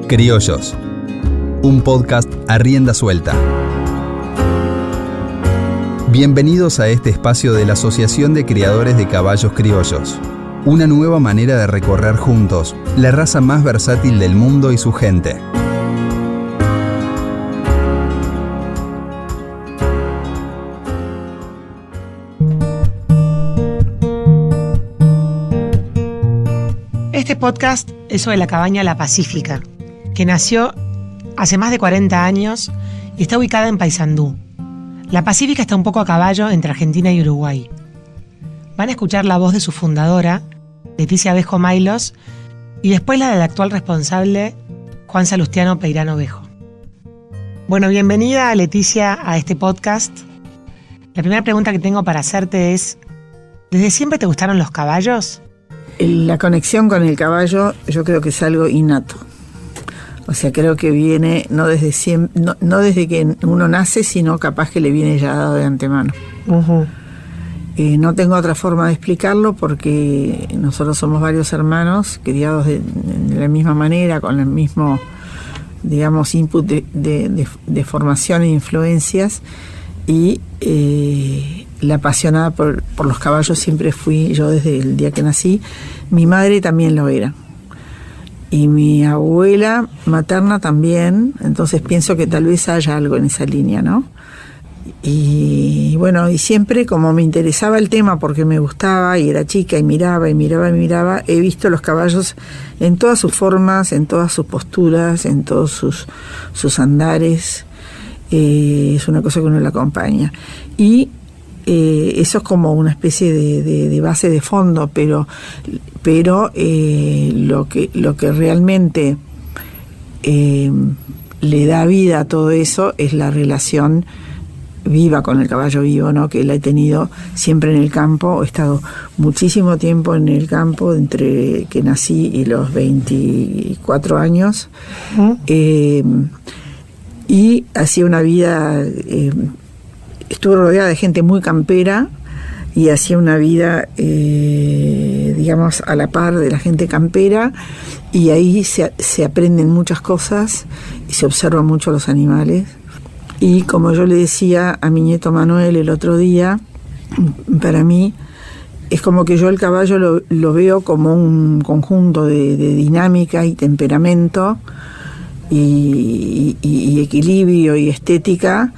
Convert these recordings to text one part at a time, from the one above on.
Criollos, un podcast a rienda suelta. Bienvenidos a este espacio de la Asociación de Criadores de Caballos Criollos. Una nueva manera de recorrer juntos la raza más versátil del mundo y su gente. Este podcast es sobre la cabaña La Pacífica, que nació hace más de 40 años y está ubicada en Paysandú. La Pacífica está un poco a caballo entre Argentina y Uruguay. Van a escuchar la voz de su fundadora, Leticia Bejo Maylos, y después la del actual responsable, Juan Salustiano Peirano Bejo. Bueno, bienvenida Leticia a este podcast. La primera pregunta que tengo para hacerte es, ¿desde siempre te gustaron los caballos? La conexión con el caballo yo creo que es algo innato. O sea, creo que viene no desde que uno nace, sino capaz que le viene ya dado de antemano. Uh-huh. No tengo otra forma de explicarlo porque nosotros somos varios hermanos criados de la misma manera, con el mismo, digamos, input de formación e influencias, y la apasionada por los caballos siempre fui yo desde el día que nací. Mi madre también lo era. Y mi abuela materna también, entonces pienso que tal vez haya algo en esa línea, ¿no? Y bueno, y siempre como me interesaba el tema porque me gustaba y era chica y miraba, he visto los caballos en todas sus formas, en todas sus posturas, en todos sus andares. Es una cosa que uno le acompaña. Y eso es como una especie de base de fondo, pero lo que realmente le da vida a todo eso es la relación viva con el caballo vivo, ¿no? Que la he tenido siempre en el campo. He estado muchísimo tiempo en el campo entre que nací y los 24 años. Uh-huh. Y hacía una vida, estuve rodeada de gente muy campera y hacía una vida, digamos, a la par de la gente campera, y ahí se aprenden muchas cosas y se observan mucho los animales. Y como yo le decía a mi nieto Manuel el otro día, para mí es como que yo el caballo lo veo como un conjunto de dinámica y temperamento y equilibrio y estética,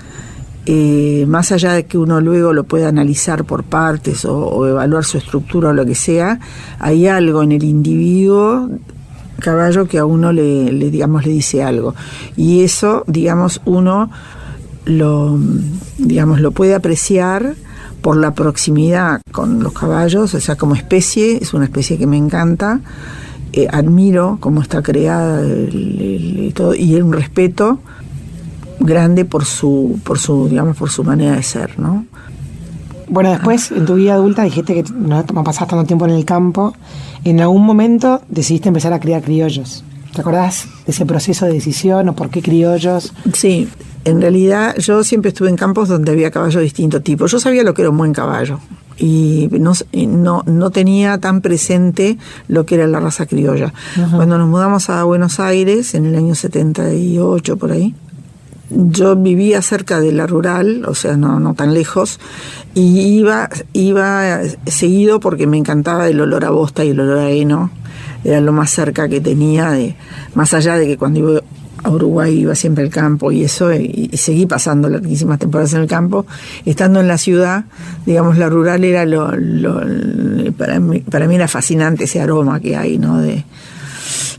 más allá de que uno luego lo pueda analizar por partes o evaluar su estructura o lo que sea. Hay algo en el individuo caballo que a uno le dice algo, y eso, digamos, uno lo puede apreciar por la proximidad con los caballos. O sea, como especie, es una especie que me encanta. Admiro cómo está creada todo, y un respeto grande por su manera de ser, ¿no? Bueno, después en tu vida adulta dijiste que no pasás tanto tiempo en el campo. En algún momento decidiste empezar a criar criollos. ¿Te acordás de ese proceso de decisión o por qué criollos? Sí, en realidad yo siempre estuve en campos donde había caballos de distinto tipo. Yo sabía lo que era un buen caballo y no tenía tan presente lo que era la raza criolla. Uh-huh. Cuando nos mudamos a Buenos Aires en el año 78 por ahí, yo vivía cerca de la rural, o sea, no tan lejos, y iba seguido porque me encantaba el olor a bosta y el olor a heno. Era lo más cerca que tenía, más allá de que cuando iba a Uruguay iba siempre al campo y eso, y seguí pasando larguísimas temporadas en el campo. Estando en la ciudad, digamos, la rural era para mí era fascinante ese aroma que hay, ¿no?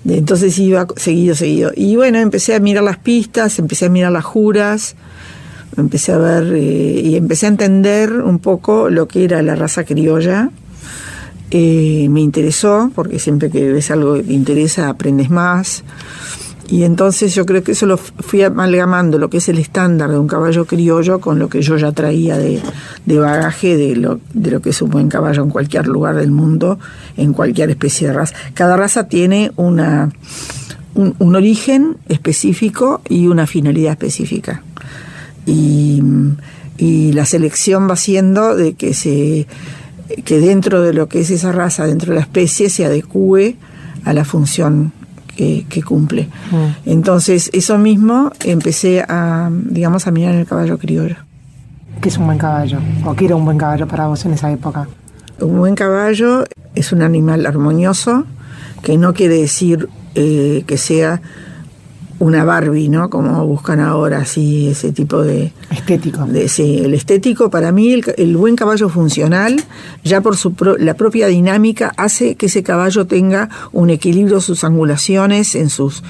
Entonces iba seguido. Y bueno, empecé a mirar las pistas, empecé a mirar las juras, empecé a ver y empecé a entender un poco lo que era la raza criolla. Me interesó, porque siempre que ves algo que te interesa aprendes más. Y entonces yo creo que eso lo fui amalgamando, lo que es el estándar de un caballo criollo, con lo que yo ya traía de bagaje de lo que es un buen caballo en cualquier lugar del mundo, en cualquier especie de raza. Cada raza tiene un origen específico y una finalidad específica. Y la selección va siendo de que dentro de lo que es esa raza, dentro de la especie, se adecúe a la función que cumple. Entonces, eso mismo empecé a mirar en el caballo criollo. ¿Qué es un buen caballo? ¿O qué era un buen caballo para vos en esa época? Un buen caballo es un animal armonioso, que no quiere decir que sea una Barbie, ¿no? Como buscan ahora, así, ese tipo de... Estético. Sí, el estético, para mí, el buen caballo funcional, ya por la propia dinámica, hace que ese caballo tenga un equilibrio, sus angulaciones, en sus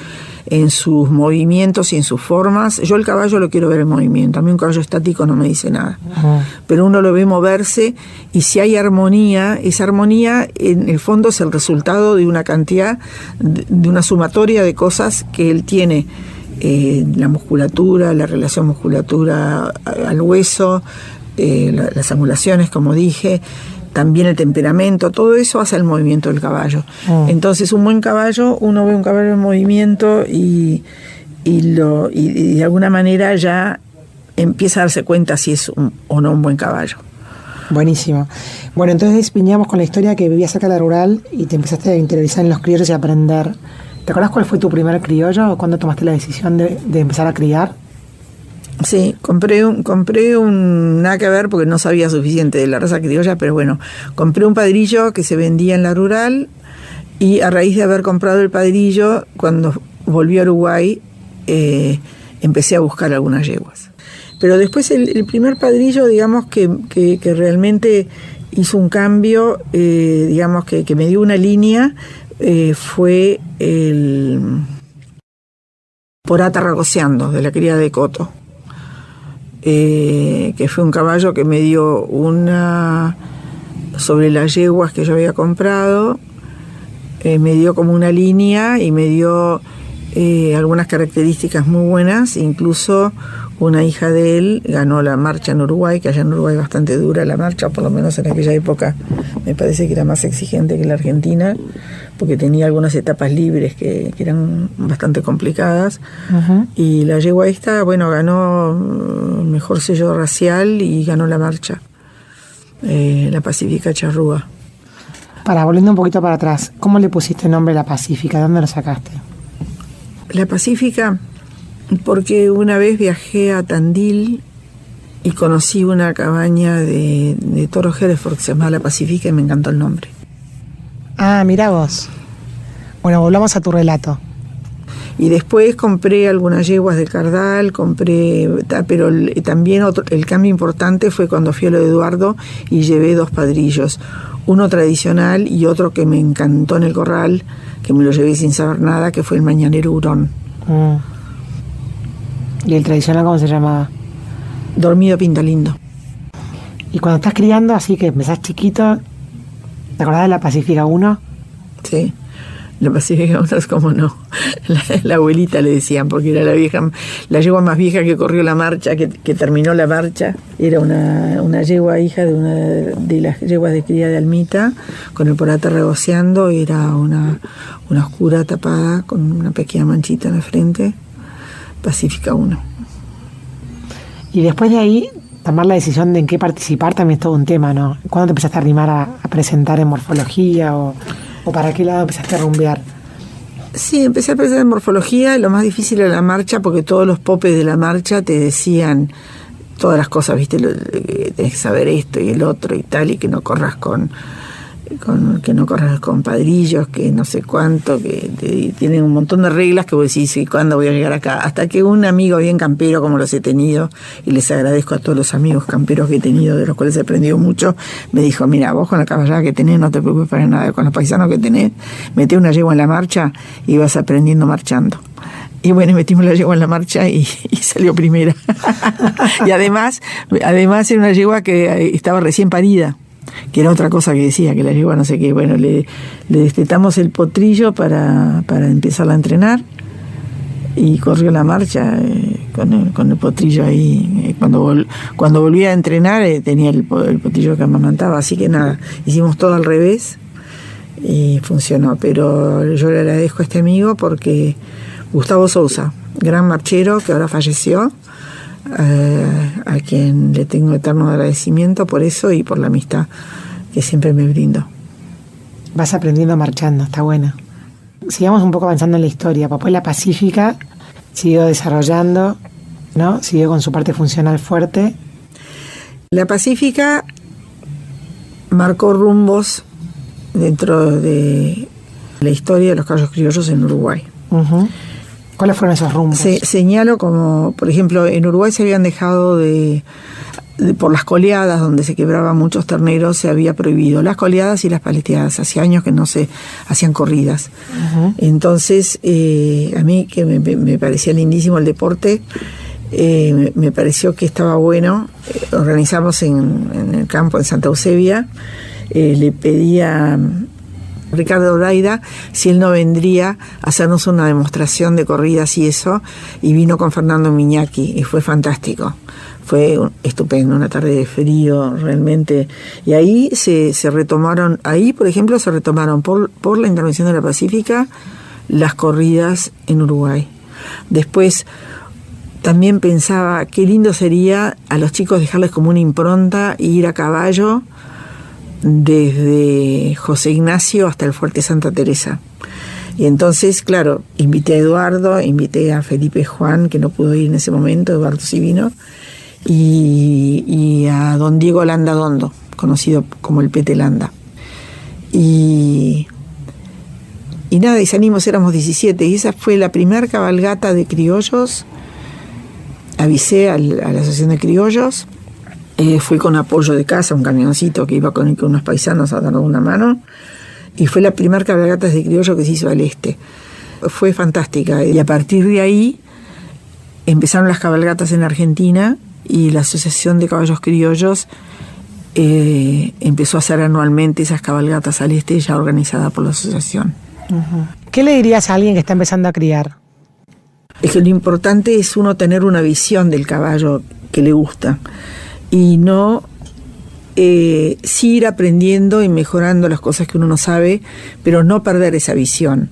movimientos y en sus formas. Yo el caballo lo quiero ver en movimiento. A mí un caballo estático no me dice nada. Pero uno lo ve moverse, y si hay armonía, esa armonía en el fondo es el resultado de una cantidad, de una sumatoria de cosas que él tiene. La musculatura, la relación musculatura al hueso, las angulaciones, como dije, también el temperamento, todo eso hace el movimiento del caballo. Entonces, un buen caballo, uno ve un caballo en movimiento y de alguna manera ya empieza a darse cuenta si es o no un buen caballo. Buenísimo. Bueno, entonces viníamos con la historia que vivías cerca de la rural y te empezaste a interiorizar en los criollos y a aprender. ¿Te acuerdas cuál fue tu primer criollo o cuándo tomaste la decisión de empezar a criar? Sí, compré un nada que ver porque no sabía suficiente de la raza criolla, pero bueno, compré un padrillo que se vendía en la rural, y a raíz de haber comprado el padrillo, cuando volví a Uruguay, empecé a buscar algunas yeguas. Pero después el primer padrillo, digamos, que realmente hizo un cambio, digamos, que me dio una línea, fue el Porata Ragoceando, de la cría de Coto. Que fue un caballo que me dio sobre las yeguas que yo había comprado, me dio como una línea y me dio algunas características muy buenas. Incluso una hija de él ganó la marcha en Uruguay, que allá en Uruguay es bastante dura la marcha, por lo menos en aquella época me parece que era más exigente que la Argentina, porque tenía algunas etapas libres que eran bastante complicadas. Y la yegua esta, bueno, ganó mejor sello racial y ganó la marcha, la Pacífica Charrúa. Volviendo un poquito para atrás, ¿cómo le pusiste nombre a la Pacífica? ¿De dónde lo sacaste? La Pacífica, porque una vez viajé a Tandil y conocí una cabaña de toros Hereford que se llamaba La Pacífica y me encantó el nombre. Ah, mirá vos. Bueno, volvamos a tu relato. Y después compré algunas yeguas de Cardal, pero también el cambio importante fue cuando fui a lo de Eduardo y llevé 2 padrillos. Uno tradicional y otro que me encantó en el corral, que me lo llevé sin saber nada, que fue el Mañanero Hurón. ¿Y el tradicional cómo se llamaba? Dormido Pintalindo. Y cuando estás criando, así que empezás chiquito, ¿te acordás de la Pacífica 1? Sí, la Pacífica 1 es como no. La abuelita le decían, porque era la yegua más vieja que corrió la marcha, que terminó la marcha. Era una yegua hija de una de las yeguas de cría de Almita, con el Porata Ragoceando. Era una oscura tapada con una pequeña manchita en la frente. Pacífica 1. Y después de ahí, tomar la decisión de en qué participar también es todo un tema, ¿no? ¿Cuándo te empezaste a animar a presentar en morfología o para qué lado empezaste a rumbear? Sí, empecé a pensar en morfología. Lo más difícil era la marcha, porque todos los popes de la marcha te decían todas las cosas, ¿viste? Tenés que saber esto y el otro y tal, y que no corras con padrillos, que no sé cuánto, que tienen un montón de reglas que vos decís, ¿y cuándo voy a llegar acá? Hasta que un amigo bien campero, como los he tenido, y les agradezco a todos los amigos camperos que he tenido, de los cuales he aprendido mucho, me dijo, mira, vos con la caballada que tenés no te preocupes para nada, con los paisanos que tenés, meté una yegua en la marcha y vas aprendiendo marchando. Y bueno, metimos la yegua en la marcha y salió primera. Y además era una yegua que estaba recién parida, que era otra cosa que decía, que la yegua no sé qué. Bueno, le destetamos el potrillo para empezarla a entrenar, y corrió la marcha con el potrillo ahí. Cuando volví a entrenar tenía el potrillo que amamantaba, así que nada, hicimos todo al revés y funcionó. Pero yo le agradezco a este amigo, porque Gustavo Sousa, gran marchero que ahora falleció, a quien le tengo eterno agradecimiento por eso y por la amistad que siempre me brindó. Vas aprendiendo marchando, está bueno. sigamos un poco avanzando en la historia. Después la Pacífica siguió desarrollando, ¿no? Siguió con su parte funcional fuerte. La Pacífica marcó rumbos dentro de la historia de los caballos criollos en Uruguay. Uh-huh. ¿Cuáles fueron esos rumbos? Señalo como, por ejemplo, en Uruguay se habían dejado por las coleadas, donde se quebraban muchos terneros, se había prohibido las coleadas y las paleteadas. Hacía años que no se hacían corridas. Uh-huh. Entonces, a mí, que me parecía lindísimo el deporte, me pareció que estaba bueno. Organizamos en el campo en Santa Eusebia. Le pedí a Ricardo Braida si él no vendría a hacernos una demostración de corridas y eso, y vino con Fernando Miñaki y fue fantástico. Fue estupendo, una tarde de frío realmente. Y ahí se retomaron, por ejemplo, se retomaron por la intervención de la Pacífica las corridas en Uruguay. Después también pensaba qué lindo sería a los chicos dejarles como una impronta e ir a caballo desde José Ignacio hasta el Fuerte Santa Teresa. Y entonces, claro, invité a Eduardo, invité a Felipe Juan, que no pudo ir en ese momento, Eduardo sí vino, y a don Diego Landa Dondo, conocido como el Pete Landa. Y nada, y salimos, éramos 17, y esa fue la primera cabalgata de criollos. Avisé a la Asociación de Criollos. Fui con apoyo de casa, un camioncito que iba con unos paisanos a darnos una mano, y fue la primera cabalgata de criollo que se hizo al este. Fue fantástica, y a partir de ahí empezaron las cabalgatas en Argentina, y la Asociación de Caballos Criollos empezó a hacer anualmente esas cabalgatas al este, ya organizada por la asociación. Uh-huh. ¿Qué le dirías a alguien que está empezando a criar? Es que lo importante es uno tener una visión del caballo que le gusta, y no sí ir aprendiendo y mejorando las cosas que uno no sabe, pero no perder esa visión,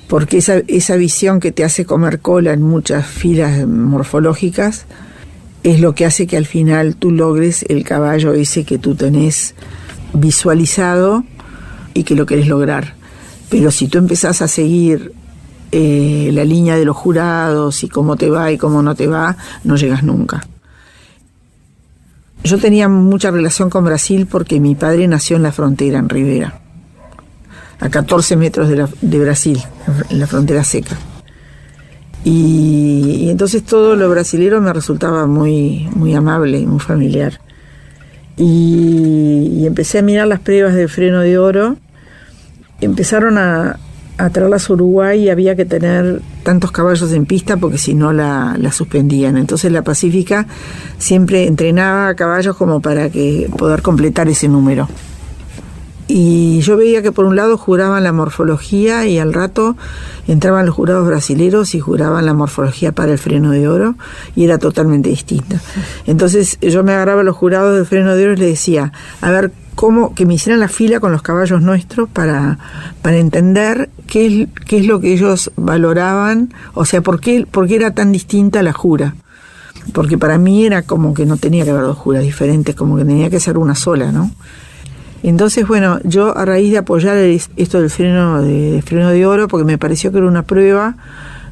porque esa visión que te hace comer cola en muchas filas morfológicas es lo que hace que al final tú logres el caballo ese que tú tenés visualizado y que lo querés lograr. Pero si tú empezás a seguir la línea de los jurados y cómo te va y cómo no te va, no llegas nunca. Yo tenía mucha relación con Brasil porque mi padre nació en la frontera, en Rivera, a 14 metros de Brasil, en la frontera seca. Y entonces todo lo brasilero me resultaba muy, muy amable y muy familiar. Y empecé a mirar las pruebas de freno de oro. Empezaron a traerlas a Uruguay y había que tener tantos caballos en pista porque si no la suspendían. Entonces la Pacífica siempre entrenaba a caballos como para poder completar ese número. Y yo veía que por un lado juraban la morfología y al rato entraban los jurados brasileros y juraban la morfología para el freno de oro y era totalmente distinta. Entonces yo me agarraba a los jurados del freno de oro y les decía, a ver, que me hicieran la fila con los caballos nuestros para entender qué es lo que ellos valoraban, o sea, por qué era tan distinta la jura. Porque para mí era como que no tenía que haber dos juras diferentes, como que tenía que ser una sola, ¿no? Entonces, bueno, yo a raíz de apoyar esto del freno de oro, porque me pareció que era una prueba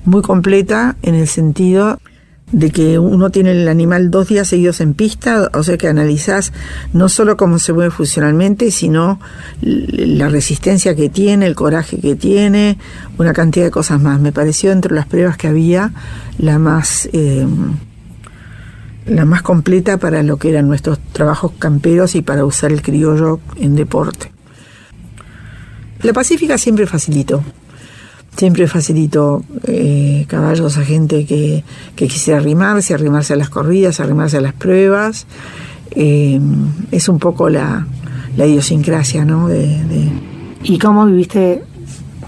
muy completa en el sentido de que uno tiene el animal 2 días seguidos en pista, o sea que analizás no solo cómo se mueve funcionalmente, sino la resistencia que tiene, el coraje que tiene, una cantidad de cosas más. Me pareció entre las pruebas que había la más completa para lo que eran nuestros trabajos camperos y para usar el criollo en deporte. La Pacífica siempre facilitó caballos a gente que quisiera arrimarse a las corridas, arrimarse a las pruebas. Es un poco la idiosincrasia, ¿no? ¿Y cómo viviste,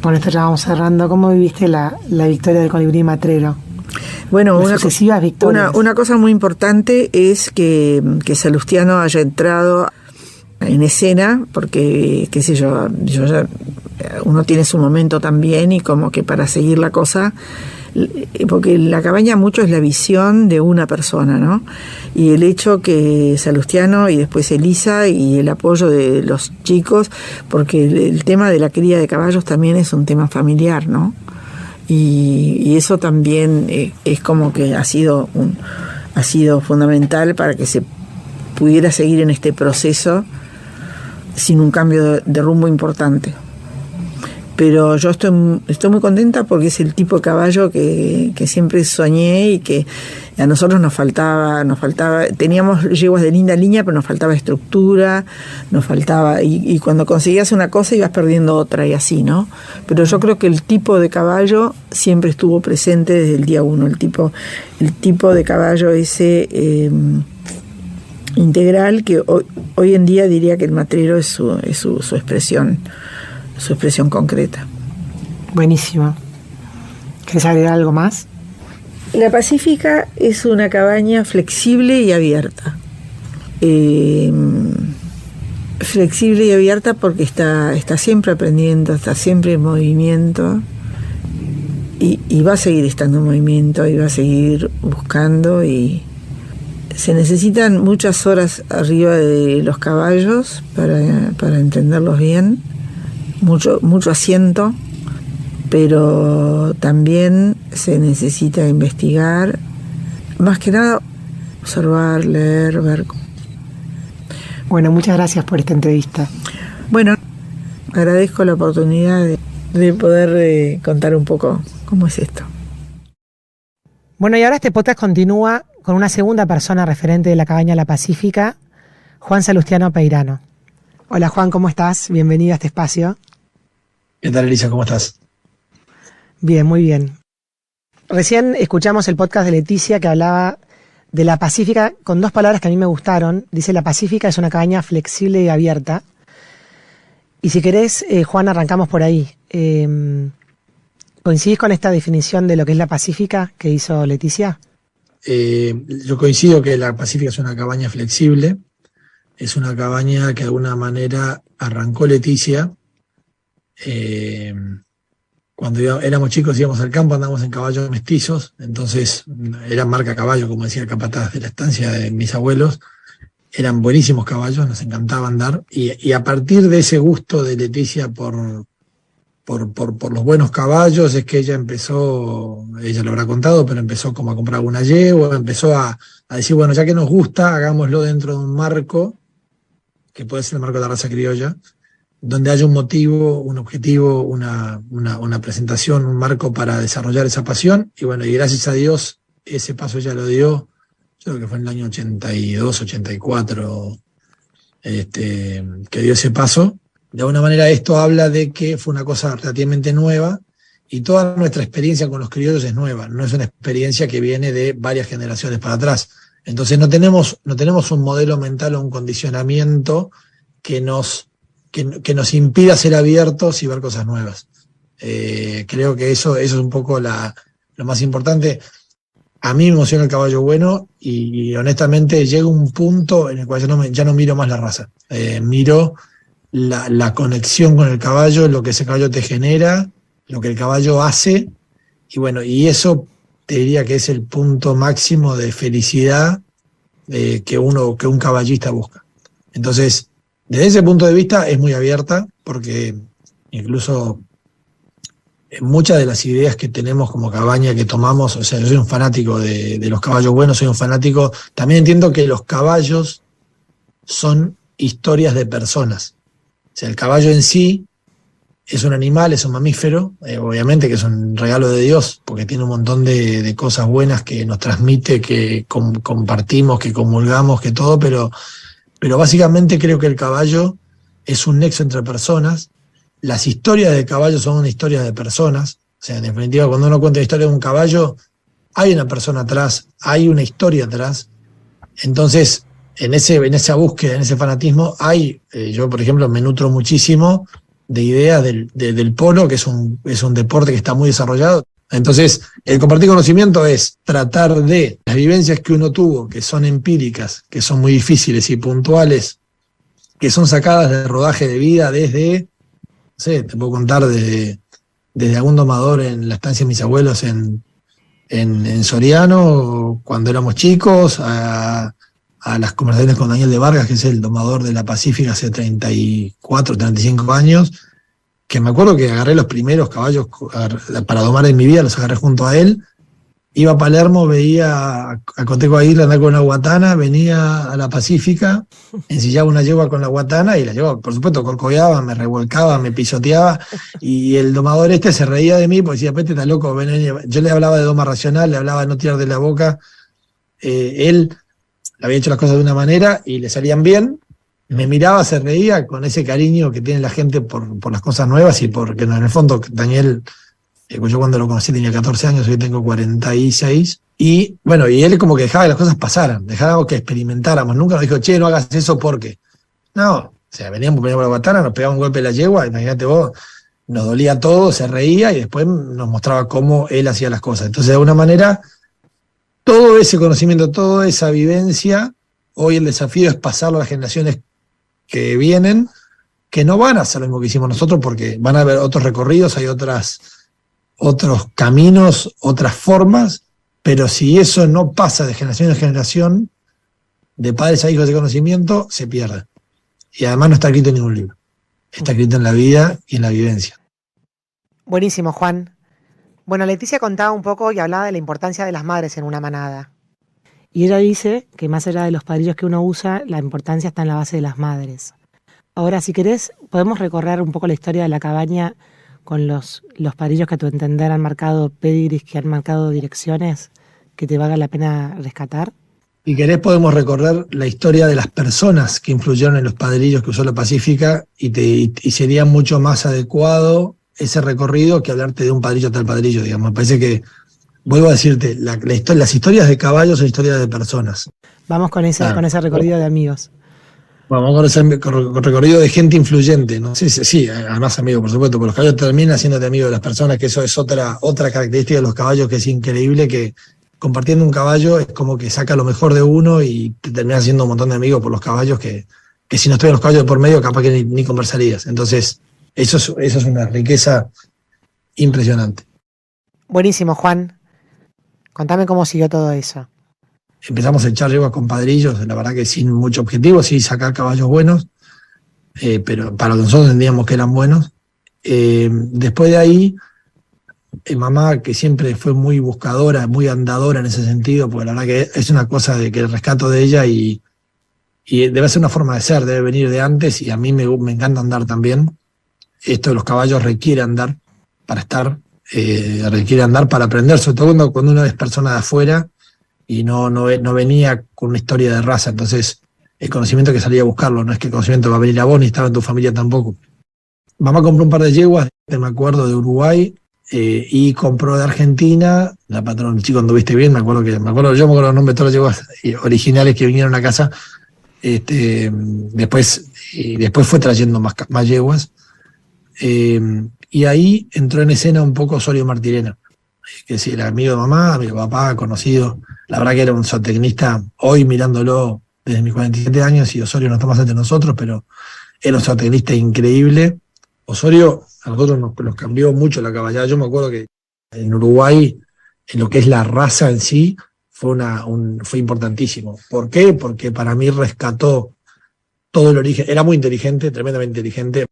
por esto ya vamos cerrando, cómo viviste la victoria del Colibrí Matrero? Bueno, sucesivas victorias. Una cosa muy importante es que Salustiano haya entrado en escena, porque, qué sé yo ya, uno tiene su momento también y como que para seguir la cosa porque la cabaña mucho es la visión de una persona, ¿no? Y el hecho que Salustiano y después Elisa y el apoyo de los chicos, porque el tema de la cría de caballos también es un tema familiar, ¿no? Y eso también es como que ha sido fundamental para que se pudiera seguir en este proceso sin un cambio de rumbo importante. Pero yo estoy muy contenta porque es el tipo de caballo que siempre soñé y que a nosotros nos faltaba, teníamos yeguas de linda línea, pero nos faltaba estructura, y cuando conseguías una cosa ibas perdiendo otra y así, ¿no? Pero yo creo que el tipo de caballo siempre estuvo presente desde el día uno, el tipo de caballo ese integral que hoy en día diría que el matrero es su expresión concreta. Buenísimo. ¿Querés agregar algo más? La Pacífica es una cabaña flexible y abierta. Flexible y abierta porque está siempre aprendiendo, está siempre en movimiento y va a seguir estando en movimiento y va a seguir buscando, y se necesitan muchas horas arriba de los caballos para entenderlos bien. Mucho asiento, pero también se necesita investigar, más que nada observar, leer, ver. Bueno, muchas gracias por esta entrevista. Bueno, agradezco la oportunidad de poder contar un poco cómo es esto. Bueno, y ahora este podcast continúa con una segunda persona referente de la cabaña La Pacífica, Juan Salustiano Peirano. Hola Juan, ¿cómo estás? Bienvenido a este espacio. ¿Qué tal, Elisa? ¿Cómo estás? Bien, muy bien. Recién escuchamos el podcast de Leticia que hablaba de La Pacífica con dos palabras que a mí me gustaron. Dice: La Pacífica es una cabaña flexible y abierta. Y si querés, Juan, arrancamos por ahí. ¿Coincidís con esta definición de lo que es La Pacífica que hizo Leticia? Yo coincido que La Pacífica es una cabaña flexible. Es una cabaña que de alguna manera arrancó Leticia. Cuando éramos chicos íbamos al campo, andábamos en caballos mestizos, entonces eran marca caballo, como decía el capataz de la estancia de mis abuelos, eran buenísimos caballos, nos encantaba andar, y a partir de ese gusto de Leticia por los buenos caballos es que ella lo habrá contado, pero empezó como a comprar una yegua, empezó a decir, bueno, ya que nos gusta, hagámoslo dentro de un marco, que puede ser el marco de la raza criolla, donde haya un motivo, un objetivo, una presentación, un marco para desarrollar esa pasión. Y bueno, y gracias a Dios, ese paso ya lo dio, yo creo que fue en el año 82, 84, que dio ese paso. De alguna manera esto habla de que fue una cosa relativamente nueva, y toda nuestra experiencia con los criollos es nueva, no es una experiencia que viene de varias generaciones para atrás. Entonces no tenemos un modelo mental o un condicionamiento que nos impida ser abiertos y ver cosas nuevas. Creo que eso es un poco lo más importante. A mí me emociona el caballo bueno y honestamente llega un punto en el cual ya no miro más la raza. Miro la conexión con el caballo, lo que ese caballo te genera, lo que el caballo hace, y bueno, y eso te diría que es el punto máximo de felicidad que un caballista busca. Entonces, desde ese punto de vista es muy abierta, porque incluso muchas de las ideas que tenemos como cabaña que tomamos, o sea, yo soy un fanático de los caballos buenos, soy un fanático, también entiendo que los caballos son historias de personas. O sea, el caballo en sí es un animal, es un mamífero, obviamente que es un regalo de Dios, porque tiene un montón de cosas buenas que nos transmite, que compartimos, que comulgamos, que todo, pero básicamente creo que el caballo es un nexo entre personas. Las historias de caballo son historias de personas. O sea, en definitiva, cuando uno cuenta la historia de un caballo, hay una persona atrás, hay una historia atrás. Entonces, en esa búsqueda, en ese fanatismo, yo por ejemplo me nutro muchísimo de ideas del polo, que es un deporte que está muy desarrollado. Entonces, el compartir conocimiento es tratar de las vivencias que uno tuvo, que son empíricas, que son muy difíciles y puntuales, que son sacadas de rodaje de vida desde, no sé, te puedo contar desde algún domador en la estancia de mis abuelos en en Soriano cuando éramos chicos, a las conversaciones con Daniel de Vargas, que es el domador de la Pacífica hace 34, 35 años, que me acuerdo que agarré los primeros caballos para domar en mi vida, los agarré junto a él. Iba a Palermo, veía a Coteco Aguirre andar con una guatana, venía a la Pacífica, ensillaba una yegua con la guatana y la yegua, por supuesto, corcoveaba, me revolcaba, me pisoteaba, y el domador se reía de mí porque decía, Pete, está loco, ven. Yo le hablaba de doma racional, le hablaba de no tirar de la boca. Él había hecho las cosas de una manera y le salían bien, me miraba, se reía con ese cariño que tiene la gente por las cosas nuevas y porque en el fondo Daniel... Yo cuando lo conocí tenía 14 años, hoy tengo 46, y bueno, y él como que dejaba que las cosas pasaran, dejaba que experimentáramos, nunca nos dijo, che, no hagas eso porque. No, o sea, veníamos por la guatana, nos pegaba un golpe de la yegua, imagínate vos, nos dolía todo, se reía y después nos mostraba cómo él hacía las cosas. Entonces, de alguna manera, todo ese conocimiento, toda esa vivencia, hoy el desafío es pasarlo a las generaciones que vienen, que no van a hacer lo mismo que hicimos nosotros porque van a haber otros recorridos, hay otros caminos, otras formas, pero si eso no pasa de generación en generación, de padres a hijos de conocimiento, se pierde. Y además no está escrito en ningún libro. Está escrito en la vida y en la vivencia. Buenísimo, Juan. Bueno, Leticia contaba un poco y hablaba de la importancia de las madres en una manada. Y ella dice que más allá de los padrillos que uno usa, la importancia está en la base de las madres. Ahora, si querés, podemos recorrer un poco la historia de la cabaña con los padrillos que a tu entender han marcado pedigrees, que han marcado direcciones que te valga la pena rescatar. Si querés podemos recorrer la historia de las personas que influyeron en los padrillos que usó la Pacífica y sería mucho más adecuado ese recorrido que hablarte de un padrillo tal padrillo, digamos. Me parece que, vuelvo a decirte, las historias de caballos son historias de personas. Vamos con ese recorrido de amigos. Vamos con ese recorrido de gente influyente, ¿no? Sí, además amigo, por supuesto, porque los caballos terminan siéndote amigo de las personas, que eso es otra característica de los caballos que es increíble, que compartiendo un caballo es como que saca lo mejor de uno y te terminas haciendo un montón de amigos por los caballos que si no estuvieran los caballos de por medio capaz que ni conversarías. Entonces, eso es una riqueza impresionante. Buenísimo, Juan. Contame cómo siguió todo eso. Empezamos a echar yeguas con padrillos, la verdad que sin mucho objetivo, sí sacar caballos buenos, pero para lo que nosotros entendíamos que eran buenos. Después de ahí, mamá, que siempre fue muy buscadora, muy andadora en ese sentido, porque la verdad que es una cosa de que el rescato de ella y debe ser una forma de ser, debe venir de antes, y a mí me encanta andar también. Esto de los caballos requiere andar para estar, requiere andar para aprender, sobre todo cuando uno es persona de afuera, y no venía con una historia de raza, entonces el conocimiento hay que salir a buscarlo, no es que el conocimiento va a venir a vos ni estaba en tu familia tampoco. Mamá compró un par de yeguas, me acuerdo, de Uruguay, y compró de Argentina, la patrona, chico, anduviste bien, yo me acuerdo los nombres de todas las yeguas originales que vinieron a casa, después fue trayendo más yeguas, y ahí entró en escena un poco Osorio Martirena, que sí, era amigo de mamá, amigo de papá, conocido. La verdad que era un zootecnista, hoy mirándolo desde mis 47 años, y Osorio no está más entre nosotros, pero era un zootecnista increíble. Osorio a nosotros nos cambió mucho la caballada. Yo me acuerdo que en Uruguay, en lo que es la raza en sí, fue importantísimo. ¿Por qué? Porque para mí rescató todo el origen, era muy inteligente, tremendamente inteligente,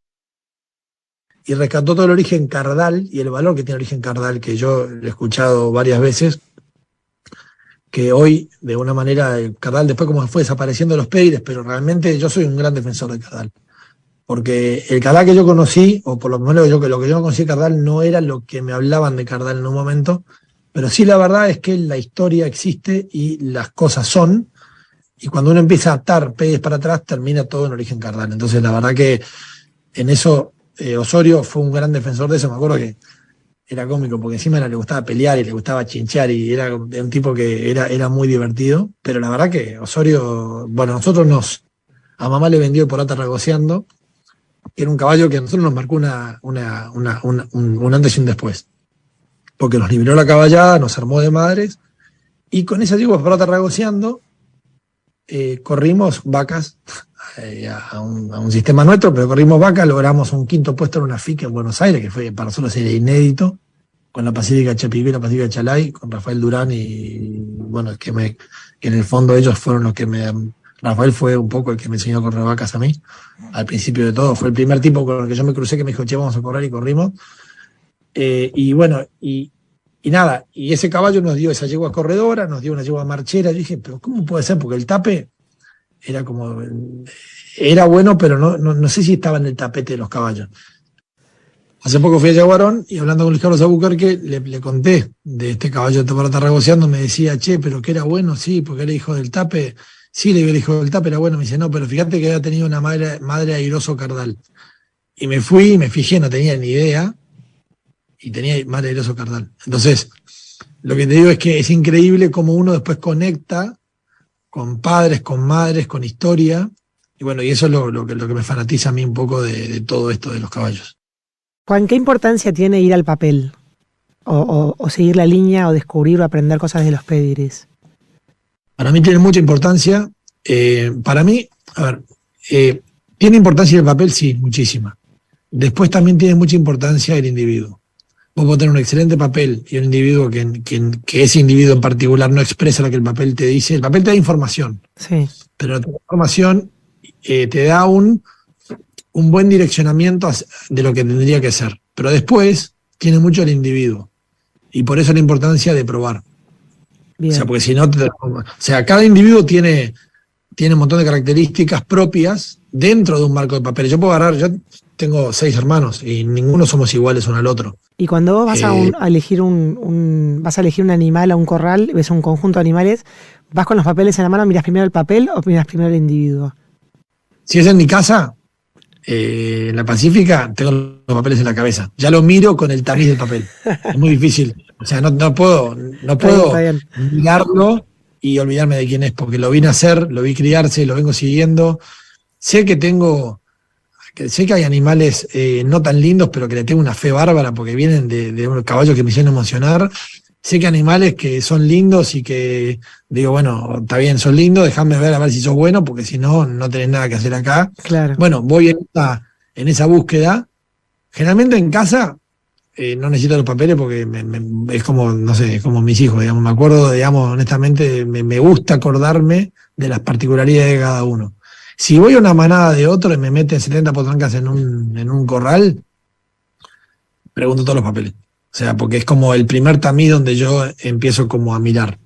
y rescató todo el origen cardal y el valor que tiene el origen cardal, que yo lo he escuchado varias veces, que hoy, de una manera, el cardal después como fue desapareciendo los peires, pero realmente yo soy un gran defensor del cardal. Porque el cardal que yo conocí, o por lo menos lo que yo conocí de cardal, no era lo que me hablaban de cardal en un momento, pero sí la verdad es que la historia existe y las cosas son, y cuando uno empieza a atar peires para atrás, termina todo en origen cardal. Entonces la verdad que en eso Osorio fue un gran defensor de eso. Me acuerdo que era cómico, porque encima le gustaba pelear y le gustaba chinchear, y era un tipo que era muy divertido, pero la verdad que Osorio, bueno, a mamá le vendió el Porata Ragoceando, que era un caballo que a nosotros nos marcó un antes y un después, porque nos liberó la caballada, nos armó de madres, y con esa yegua Porata Ragoceando corrimos vacas a un sistema nuestro, pero corrimos vacas, logramos un 5.º puesto en una FIC en Buenos Aires, que fue para nosotros era inédito, con la Pacífica de Chapipí y la Pacífica de Chalay, con Rafael Durán y bueno, que en el fondo ellos fueron los que Rafael fue un poco el que me enseñó a correr vacas a mí, al principio de todo, fue el primer tipo con el que yo me crucé que me dijo, che, vamos a correr y corrimos. Y bueno, y nada, y ese caballo nos dio esa yegua corredora, nos dio una yegua marchera. Yo dije, pero ¿cómo puede ser? Porque el tape era bueno, pero no sé si estaba en el tapete de los caballos. Hace poco fui a Yaguarón y hablando con Luis Carlos Albuquerque le conté de este caballo de Tarragoseando, me decía, che, pero que era bueno, sí, porque era hijo del tape. Sí, le digo, el hijo del tape era bueno. Me dice, no, pero fíjate que había tenido una madre airoso cardal. Y me fui y me fijé, no tenía ni idea, y tenía madre airoso cardal. Entonces, lo que te digo es que es increíble cómo uno después conecta con padres, con madres, con historia. Y bueno, y eso es lo que me fanatiza a mí un poco de todo esto de los caballos. Juan, ¿qué importancia tiene ir al papel? O seguir la línea, o descubrir o aprender cosas de los pedigrees. Para mí tiene mucha importancia. Para mí, a ver, ¿tiene importancia el papel? Sí, muchísima. Después también tiene mucha importancia el individuo. Vos podés tener un excelente papel y un individuo que ese individuo en particular no expresa lo que el papel te dice. El papel te da información, Sí. pero la información te da un buen direccionamiento de lo que tendría que ser. Pero después tiene mucho el individuo. Y por eso la importancia de probar. Bien. O sea, porque si no, cada individuo tiene un montón de características propias dentro de un marco de papel. Yo tengo 6 hermanos y ninguno somos iguales uno al otro. Y cuando vos vas a elegir vas a elegir un animal a un corral, ves un conjunto de animales, ¿vas con los papeles en la mano, miras primero el papel o miras primero el individuo? Si es en mi casa, en la Pacífica, tengo los papeles en la cabeza. Ya lo miro con el tamiz del papel. Es muy difícil. O sea, no puedo Está bien. mirarlo y olvidarme de quién es, porque lo vi nacer, lo vi criarse, lo vengo siguiendo. Sé que hay animales no tan lindos, pero que le tengo una fe bárbara porque vienen de unos caballos que me hicieron emocionar. Sé que animales que son lindos y que digo, bueno, está bien, son lindos, déjame ver a ver si sos bueno, porque si no, no tenés nada que hacer acá. Claro. Bueno, voy en esa búsqueda. Generalmente en casa no necesito los papeles porque es como, no sé, es como mis hijos, digamos. Me acuerdo, digamos, honestamente, me gusta acordarme de las particularidades de cada uno. Si voy a una manada de otro y me meten 70 potrancas en un corral, pregunto todos los papeles. O sea, porque es como el primer tamiz donde yo empiezo como a mirar.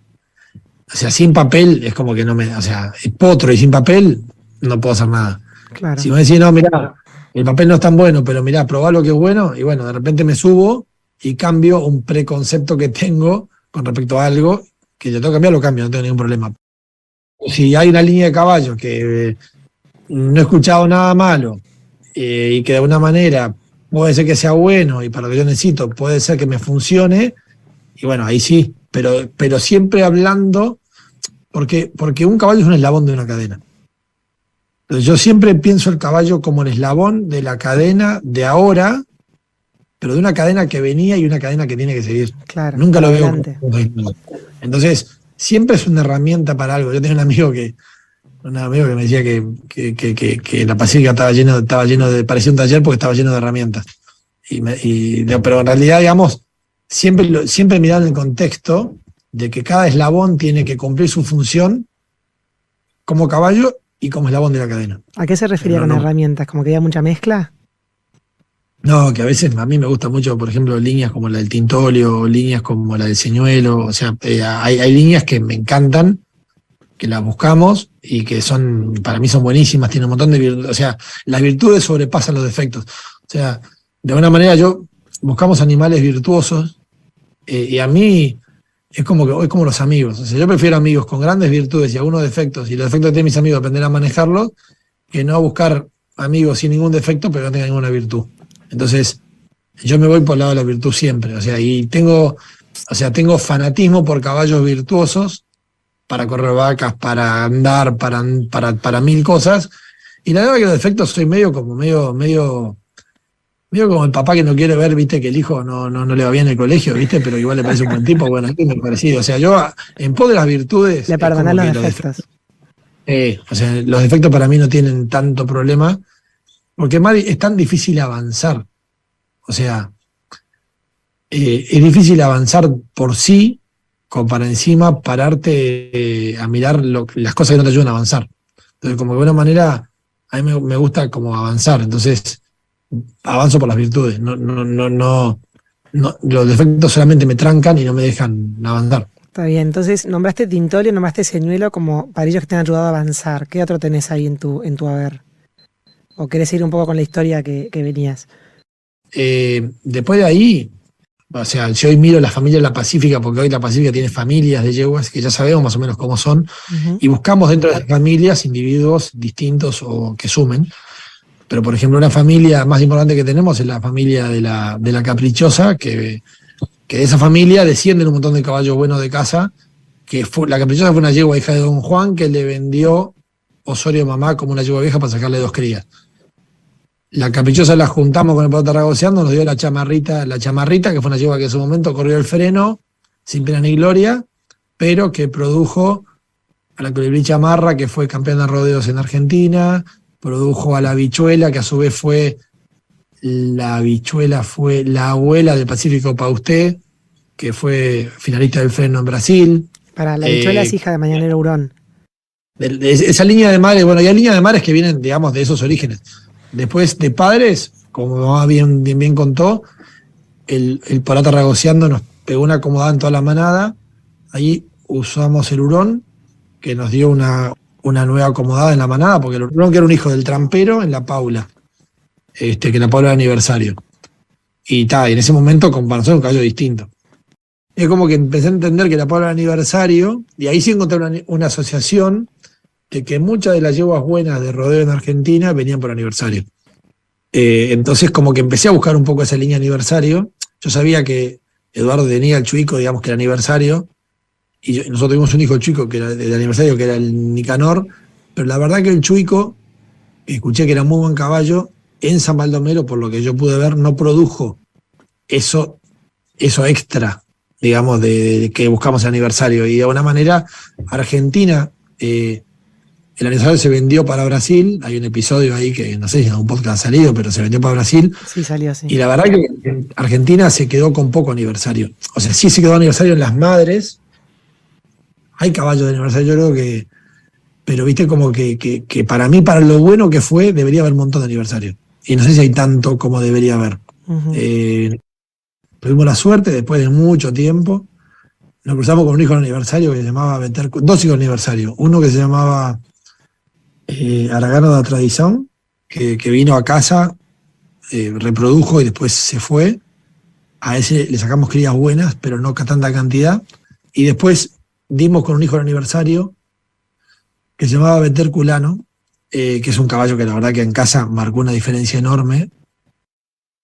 O sea, sin papel es como que o sea, potro y sin papel no puedo hacer nada. Claro. Si me decís, no, mirá, el papel no es tan bueno, pero mirá, probá lo que es bueno, y bueno, de repente me subo y cambio un preconcepto que tengo con respecto a algo, que yo tengo que cambiar, lo cambio, no tengo ningún problema. Si hay una línea de caballos que no he escuchado nada malo y que de alguna manera puede ser que sea bueno y para lo que yo necesito puede ser que me funcione, y bueno, ahí sí, pero siempre hablando, porque un caballo es un eslabón de una cadena. Entonces yo siempre pienso el caballo como el eslabón de la cadena de ahora, pero de una cadena que venía y una cadena que tiene que seguir. Claro, Nunca lo veo adelante. como... Entonces, siempre es una herramienta para algo. Yo tenía un amigo que me decía que la Pacífica estaba lleno de, parecía un taller porque estaba lleno de herramientas. Pero en realidad, digamos, siempre mirar en el contexto de que cada eslabón tiene que cumplir su función como caballo y como eslabón de la cadena. ¿A qué se refería con herramientas? ¿Como que había mucha mezcla? No, que a veces a mí me gusta mucho, por ejemplo, líneas como la del Tintolio, líneas como la del Señuelo. O sea, hay líneas que me encantan, que las buscamos y que para mí son buenísimas, tienen un montón de virtudes. O sea, las virtudes sobrepasan los defectos. O sea, de alguna manera buscamos animales virtuosos y a mí es como los amigos. O sea, yo prefiero amigos con grandes virtudes y algunos defectos, y los defectos que tienen mis amigos aprender a manejarlos, que no buscar amigos sin ningún defecto pero que no tengan ninguna virtud. Entonces, yo me voy por el lado de la virtud siempre. O sea, y tengo fanatismo por caballos virtuosos, para correr vacas, para andar, para mil cosas. Y la verdad es que los defectos soy medio como el papá que no quiere ver, viste, que el hijo no le va bien en el colegio, viste, pero igual le parece un buen tipo. Bueno, es muy parecido. O sea, yo en pos de las virtudes. Le perdonás los defectos. O sea, los defectos para mí no tienen tanto problema, porque es tan difícil avanzar. O sea, es difícil avanzar por sí, como para encima pararte a mirar las cosas que no te ayudan a avanzar. Entonces, como de alguna manera, a mí me gusta como avanzar, entonces avanzo por las virtudes. Los defectos solamente me trancan y no me dejan avanzar. Está bien, entonces nombraste Tintolio, nombraste Señuelo como para ellos que te han ayudado a avanzar. ¿Qué otro tenés ahí en tu haber? ¿O querés ir un poco con la historia que venías? Después de ahí, o sea, yo hoy miro la familia de la Pacífica, porque hoy la Pacífica tiene familias de yeguas que ya sabemos más o menos cómo son, y buscamos dentro de las familias individuos distintos o que sumen. Pero, por ejemplo, una familia más importante que tenemos es la familia de la Caprichosa, que de esa familia descienden un montón de caballos buenos de casa, la Caprichosa fue una yegua hija de Don Juan que le vendió Osorio Mamá como una yegua vieja para sacarle 2 crías. La Caprichosa la juntamos con el Pato Ragoceando, nos dio la chamarrita, que fue una yegua que en su momento corrió el freno, sin pena ni gloria, pero que produjo a la Colibrí Chamarra, que fue campeona de rodeos en Argentina, produjo a la Bichuela, que a su vez fue la abuela del Pacífico Pausté, que fue finalista del freno en Brasil. Para la Bichuela es hija de Mañanero Hurón. De esa línea de madres, bueno, y hay líneas de madres que vienen, digamos, de esos orígenes. Después de padres, como mamá bien contó, el Porata Ragoceando nos pegó una acomodada en toda la manada. Ahí usamos el Hurón, que nos dio una nueva acomodada en la manada, porque el Hurón, que era un hijo del Trampero, en la Paula, que la Paula era aniversario. Y en ese momento, para nosotros, un caballo distinto. Es como que empecé a entender que la Paula era aniversario, y ahí sí encontré una asociación de que muchas de las yeguas buenas de rodeo en Argentina venían por aniversario. Entonces, como que empecé a buscar un poco esa línea aniversario. Yo sabía que Eduardo tenía el Chuico, digamos, que era aniversario, y nosotros tuvimos un hijo chico que era de aniversario, que era el Nicanor, pero la verdad que el Chuico, escuché que era muy buen caballo, en San Baldomero, por lo que yo pude ver, no produjo eso extra, digamos, de que buscamos el aniversario. Y de alguna manera, Argentina, el aniversario se vendió para Brasil. Hay un episodio ahí que no sé si en algún podcast ha salido, pero se vendió para Brasil. Sí, salió así. Y la verdad que Argentina se quedó con poco aniversario. O sea, sí se quedó aniversario en las madres. Hay caballos de aniversario, yo creo que. Pero viste, como que para mí, para lo bueno que fue, debería haber un montón de aniversario. Y no sé si hay tanto como debería haber. Tuvimos la suerte, después de mucho tiempo, nos cruzamos con un hijo de aniversario que se llamaba dos hijos de aniversario. Uno que se llamaba Aragano de la Tradición, que vino a casa, reprodujo y después se fue. A ese le sacamos crías buenas, pero no tanta cantidad. Y después dimos con un hijo de aniversario que se llamaba Beterculano, que es un caballo que la verdad que en casa marcó una diferencia enorme.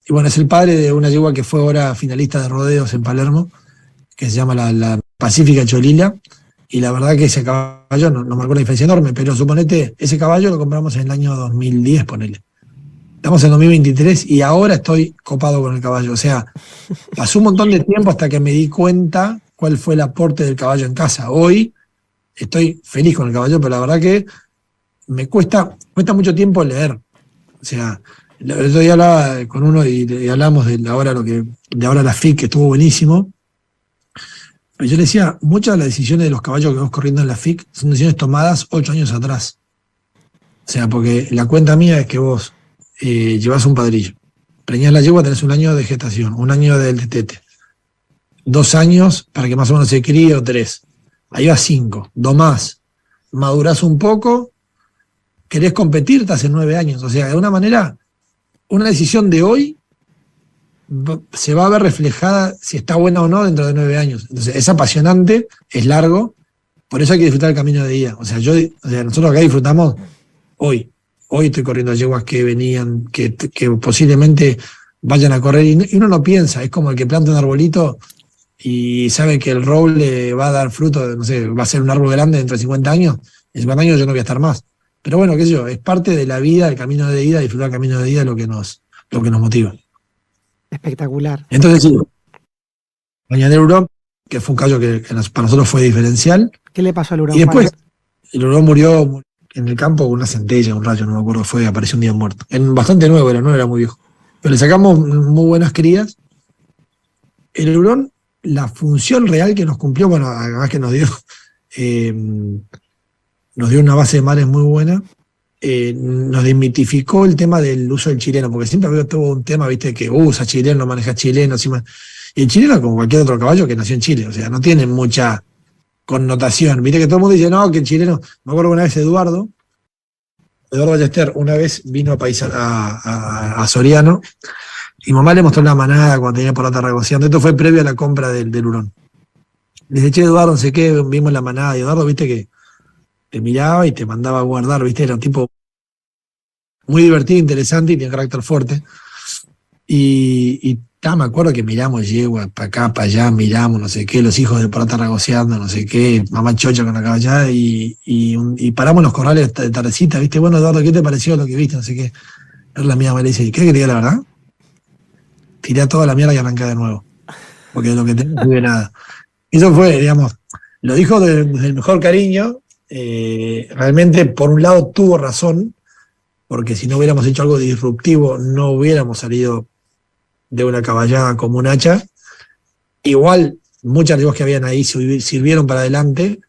Y bueno, es el padre de una yegua que fue ahora finalista de rodeos en Palermo, que se llama la Pacífica Cholila. Y la verdad que ese caballo nos marcó una diferencia enorme, pero suponete, ese caballo lo compramos en el año 2010, ponele. Estamos en 2023 y ahora estoy copado con el caballo. O sea, pasó un montón de tiempo hasta que me di cuenta cuál fue el aporte del caballo en casa. Hoy estoy feliz con el caballo, pero la verdad que me cuesta mucho tiempo leer. O sea, el otro día hablaba con uno y hablamos de ahora la FIC, que estuvo buenísimo. Pero yo le decía, muchas de las decisiones de los caballos que vamos corriendo en la FIC son decisiones tomadas 8 años atrás. O sea, porque la cuenta mía es que vos llevas un padrillo, preñás la yegua, tenés 1 año de gestación, 1 año del tetete, 2 años para que más o menos se críe, o 3. Ahí va 5, domás, madurás un poco, querés competir, te hace 9 años. O sea, de alguna manera, una decisión de hoy se va a ver reflejada si está buena o no dentro de 9 años. Entonces, es apasionante, es largo, por eso hay que disfrutar el camino de día. O sea, nosotros acá disfrutamos hoy. Hoy estoy corriendo yeguas que venían, que posiblemente vayan a correr, y uno no piensa, es como el que planta un arbolito y sabe que el roble va a dar fruto, no sé, va a ser un árbol grande dentro de 50 años, en 50 años yo no voy a estar más. Pero bueno, qué sé yo, es parte de la vida, el camino de ida, disfrutar el camino de ida, lo que nos motiva. Espectacular. Entonces sí, Mañanero Hurón, que fue un caballo que para nosotros fue diferencial. ¿Qué le pasó al Hurón? Y después, el Hurón murió en el campo con una centella, un rayo, no me acuerdo, apareció un día muerto. Bastante nuevo, no era muy viejo. Pero le sacamos muy buenas crías. el hurón, la función real que nos cumplió, bueno, además que nos dio una base de mares muy buena, nos desmitificó el tema del uso del chileno, porque siempre había todo un tema, viste, que usa chileno, maneja chileno, y el chileno, como cualquier otro caballo que nació en Chile, o sea, no tiene mucha connotación, viste que todo el mundo dice, no, que el chileno, me acuerdo una vez Eduardo Ballester, una vez vino a Soriano, y mamá le mostró una manada cuando tenía por la tarragoseando, esto fue previo a la compra del hurón. Le dije, che, Eduardo, no sé qué, vimos la manada, y Eduardo, viste que te miraba y te mandaba a guardar, viste, era un tipo muy divertido, interesante y tenía carácter fuerte. Y me acuerdo que miramos yegua, para acá, para allá, miramos, no sé qué, los hijos de Porata ragoceando, no sé qué, mamá chocha con la caballada, y paramos en los corrales de tardecita, viste, bueno, Eduardo, ¿qué te pareció lo que viste? No sé qué. Era la mía, me dice, ¿y qué que te diga la verdad? Tiré a toda la mierda y arranqué de nuevo. Porque de lo que tengo no tuve nada. Y eso fue, digamos, lo dijo desde el mejor cariño. Realmente, por un lado, tuvo razón, porque si no hubiéramos hecho algo disruptivo, no hubiéramos salido de una caballada como un hacha. Igual, muchas de las que habían ahí sirvieron para adelante,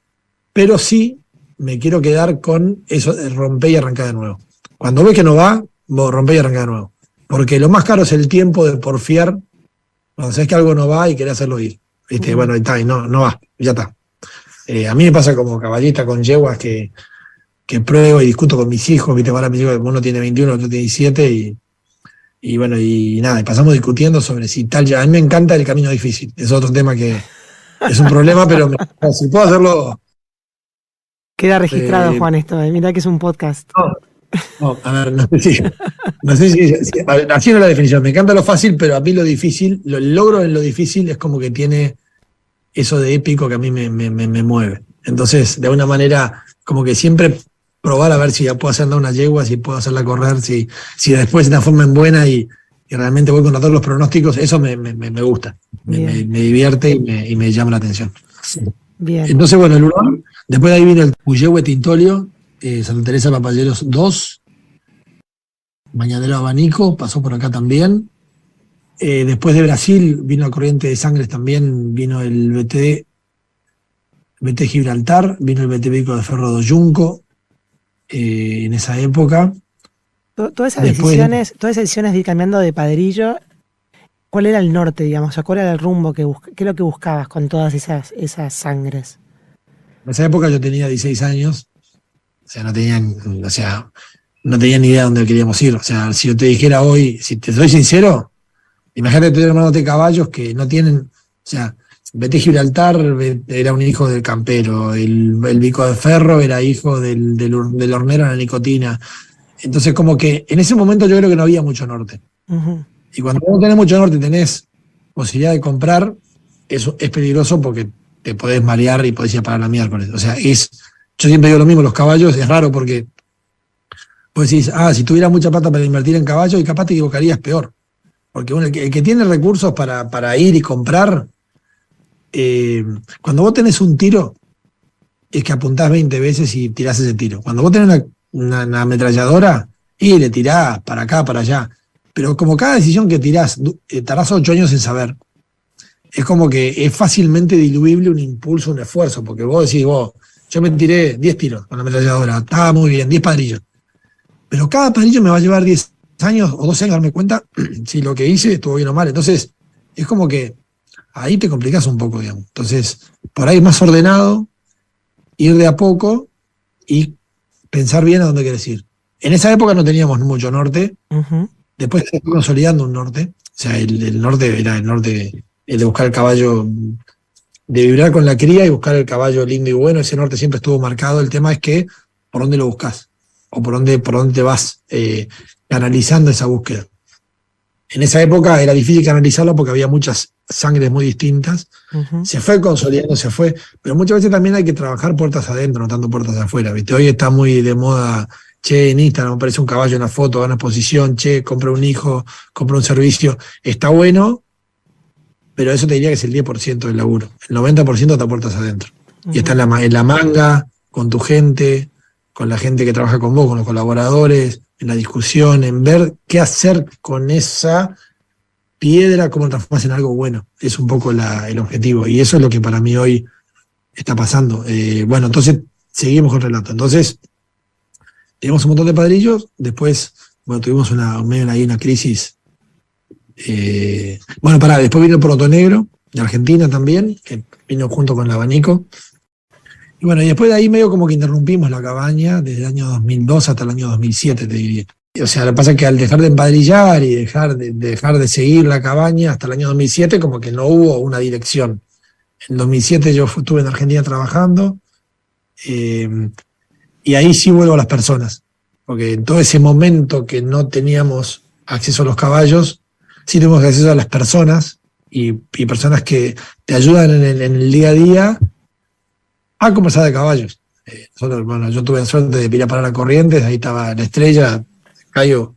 pero sí me quiero quedar con eso de romper y arrancar de nuevo. Cuando ves que no va, vos rompés y arrancás de nuevo. Porque lo más caro es el tiempo de porfiar cuando sabes que algo no va y querés hacerlo ir. ¿Viste? Bueno, está, y no va, ya está. A mí me pasa como caballista con yeguas que pruebo y discuto con mis hijos, ¿viste? Ahora mis hijos, uno tiene 21, otro tiene 17, y bueno, y nada, y pasamos discutiendo sobre si tal ya. A mí me encanta el camino difícil, es otro tema que es un problema, pero si puedo hacerlo. Queda registrado, Juan, esto. Mirá que es un podcast. No, a ver, no sé si a ver, así no es la definición. Me encanta lo fácil, pero a mí lo difícil, el logro en lo difícil es como que tiene eso de épico que a mí me mueve. Entonces, de alguna manera, como que siempre probar a ver si ya puedo hacer andar una yegua, si puedo hacerla correr, si después se transforma en buena y realmente voy contra todos los pronósticos, eso me gusta, me divierte y me llama la atención. Bien. Entonces, bueno, el hurón, después de ahí vino el Puyehue Tintolio, Santa Teresa Papayeros 2, Mañanero Abanico, pasó por acá también. Después de Brasil vino la Corriente de Sangres también, vino el BT Gibraltar, vino el BT Pico de Ferro do Junco, en esa época. Todas esas decisiones de ir cambiando de padrillo, ¿cuál era el norte, digamos? O sea, ¿cuál era el rumbo qué es lo que buscabas con todas esas sangres? En esa época yo tenía 16 años, o sea, no tenía ni idea de dónde queríamos ir. O sea, si yo te dijera hoy, si te soy sincero, imagínate tener hermanos de caballos que no tienen, o sea, BT Gibraltar era un hijo del campero, el Bico de Ferro era hijo del hornero en la nicotina. Entonces, como que en ese momento yo creo que no había mucho norte. Uh-huh. Y cuando no tenés mucho norte y tenés posibilidad de comprar, eso es peligroso porque te podés marear y podés ir a parar la miércoles. O sea, yo siempre digo lo mismo, los caballos es raro porque vos decís, si tuviera mucha plata para invertir en caballos y capaz te equivocarías peor. Porque bueno, el que tiene recursos para ir y comprar, cuando vos tenés un tiro, es que apuntás 20 veces y tirás ese tiro. Cuando vos tenés una ametralladora, y le tirás para acá, para allá. Pero como cada decisión que tirás, tardás 8 años en saber. Es como que es fácilmente diluible un impulso, un esfuerzo, porque vos decís, yo me tiré 10 tiros con la ametralladora, estaba muy bien, 10 padrillos. Pero cada padrillo me va a llevar 10 años o 12 años darme cuenta si lo que hice estuvo bien o mal. Entonces, es como que ahí te complicás un poco, digamos. Entonces, por ahí es más ordenado, ir de a poco y pensar bien a dónde querés ir. En esa época no teníamos mucho norte, Uh-huh. Después se fue consolidando un norte, o sea, el norte era el norte, el de buscar el caballo, de vibrar con la cría y buscar el caballo lindo y bueno, ese norte siempre estuvo marcado. El tema es que por dónde lo buscas o por dónde te vas canalizando esa búsqueda. En esa época era difícil canalizarlo porque había muchas sangres muy distintas. Uh-huh. Se fue consolidando, pero muchas veces también hay que trabajar puertas adentro, no tanto puertas afuera, ¿viste? Hoy está muy de moda, en Instagram aparece un caballo en la foto, va a una exposición, compré un hijo, compré un servicio. Está bueno, pero eso te diría que es el 10% del laburo. El 90% está puertas adentro. Uh-huh. Y está en la manga, con tu gente, con la gente que trabaja con vos, con los colaboradores, en la discusión, en ver qué hacer con esa piedra, cómo lo transformas en algo bueno. Es un poco el objetivo. Y eso es lo que para mí hoy está pasando. Bueno, entonces seguimos con el relato. Entonces, teníamos un montón de padrillos. Después, bueno, tuvimos una crisis. Después vino el Poroto Negro, de Argentina también, que vino junto con el abanico. Y bueno, y después de ahí medio como que interrumpimos la cabaña desde el año 2002 hasta el año 2007, te diría. O sea, lo que pasa es que al dejar de empadrillar y dejar de seguir la cabaña hasta el año 2007, como que no hubo una dirección. En 2007 yo estuve en Argentina trabajando, y ahí sí vuelvo a las personas. Porque en todo ese momento que no teníamos acceso a los caballos, sí tuvimos acceso a las personas y personas que te ayudan en el día a día a conversar de caballos. Yo tuve la suerte de ir a parar a Corrientes, ahí estaba la Estrella, Cayo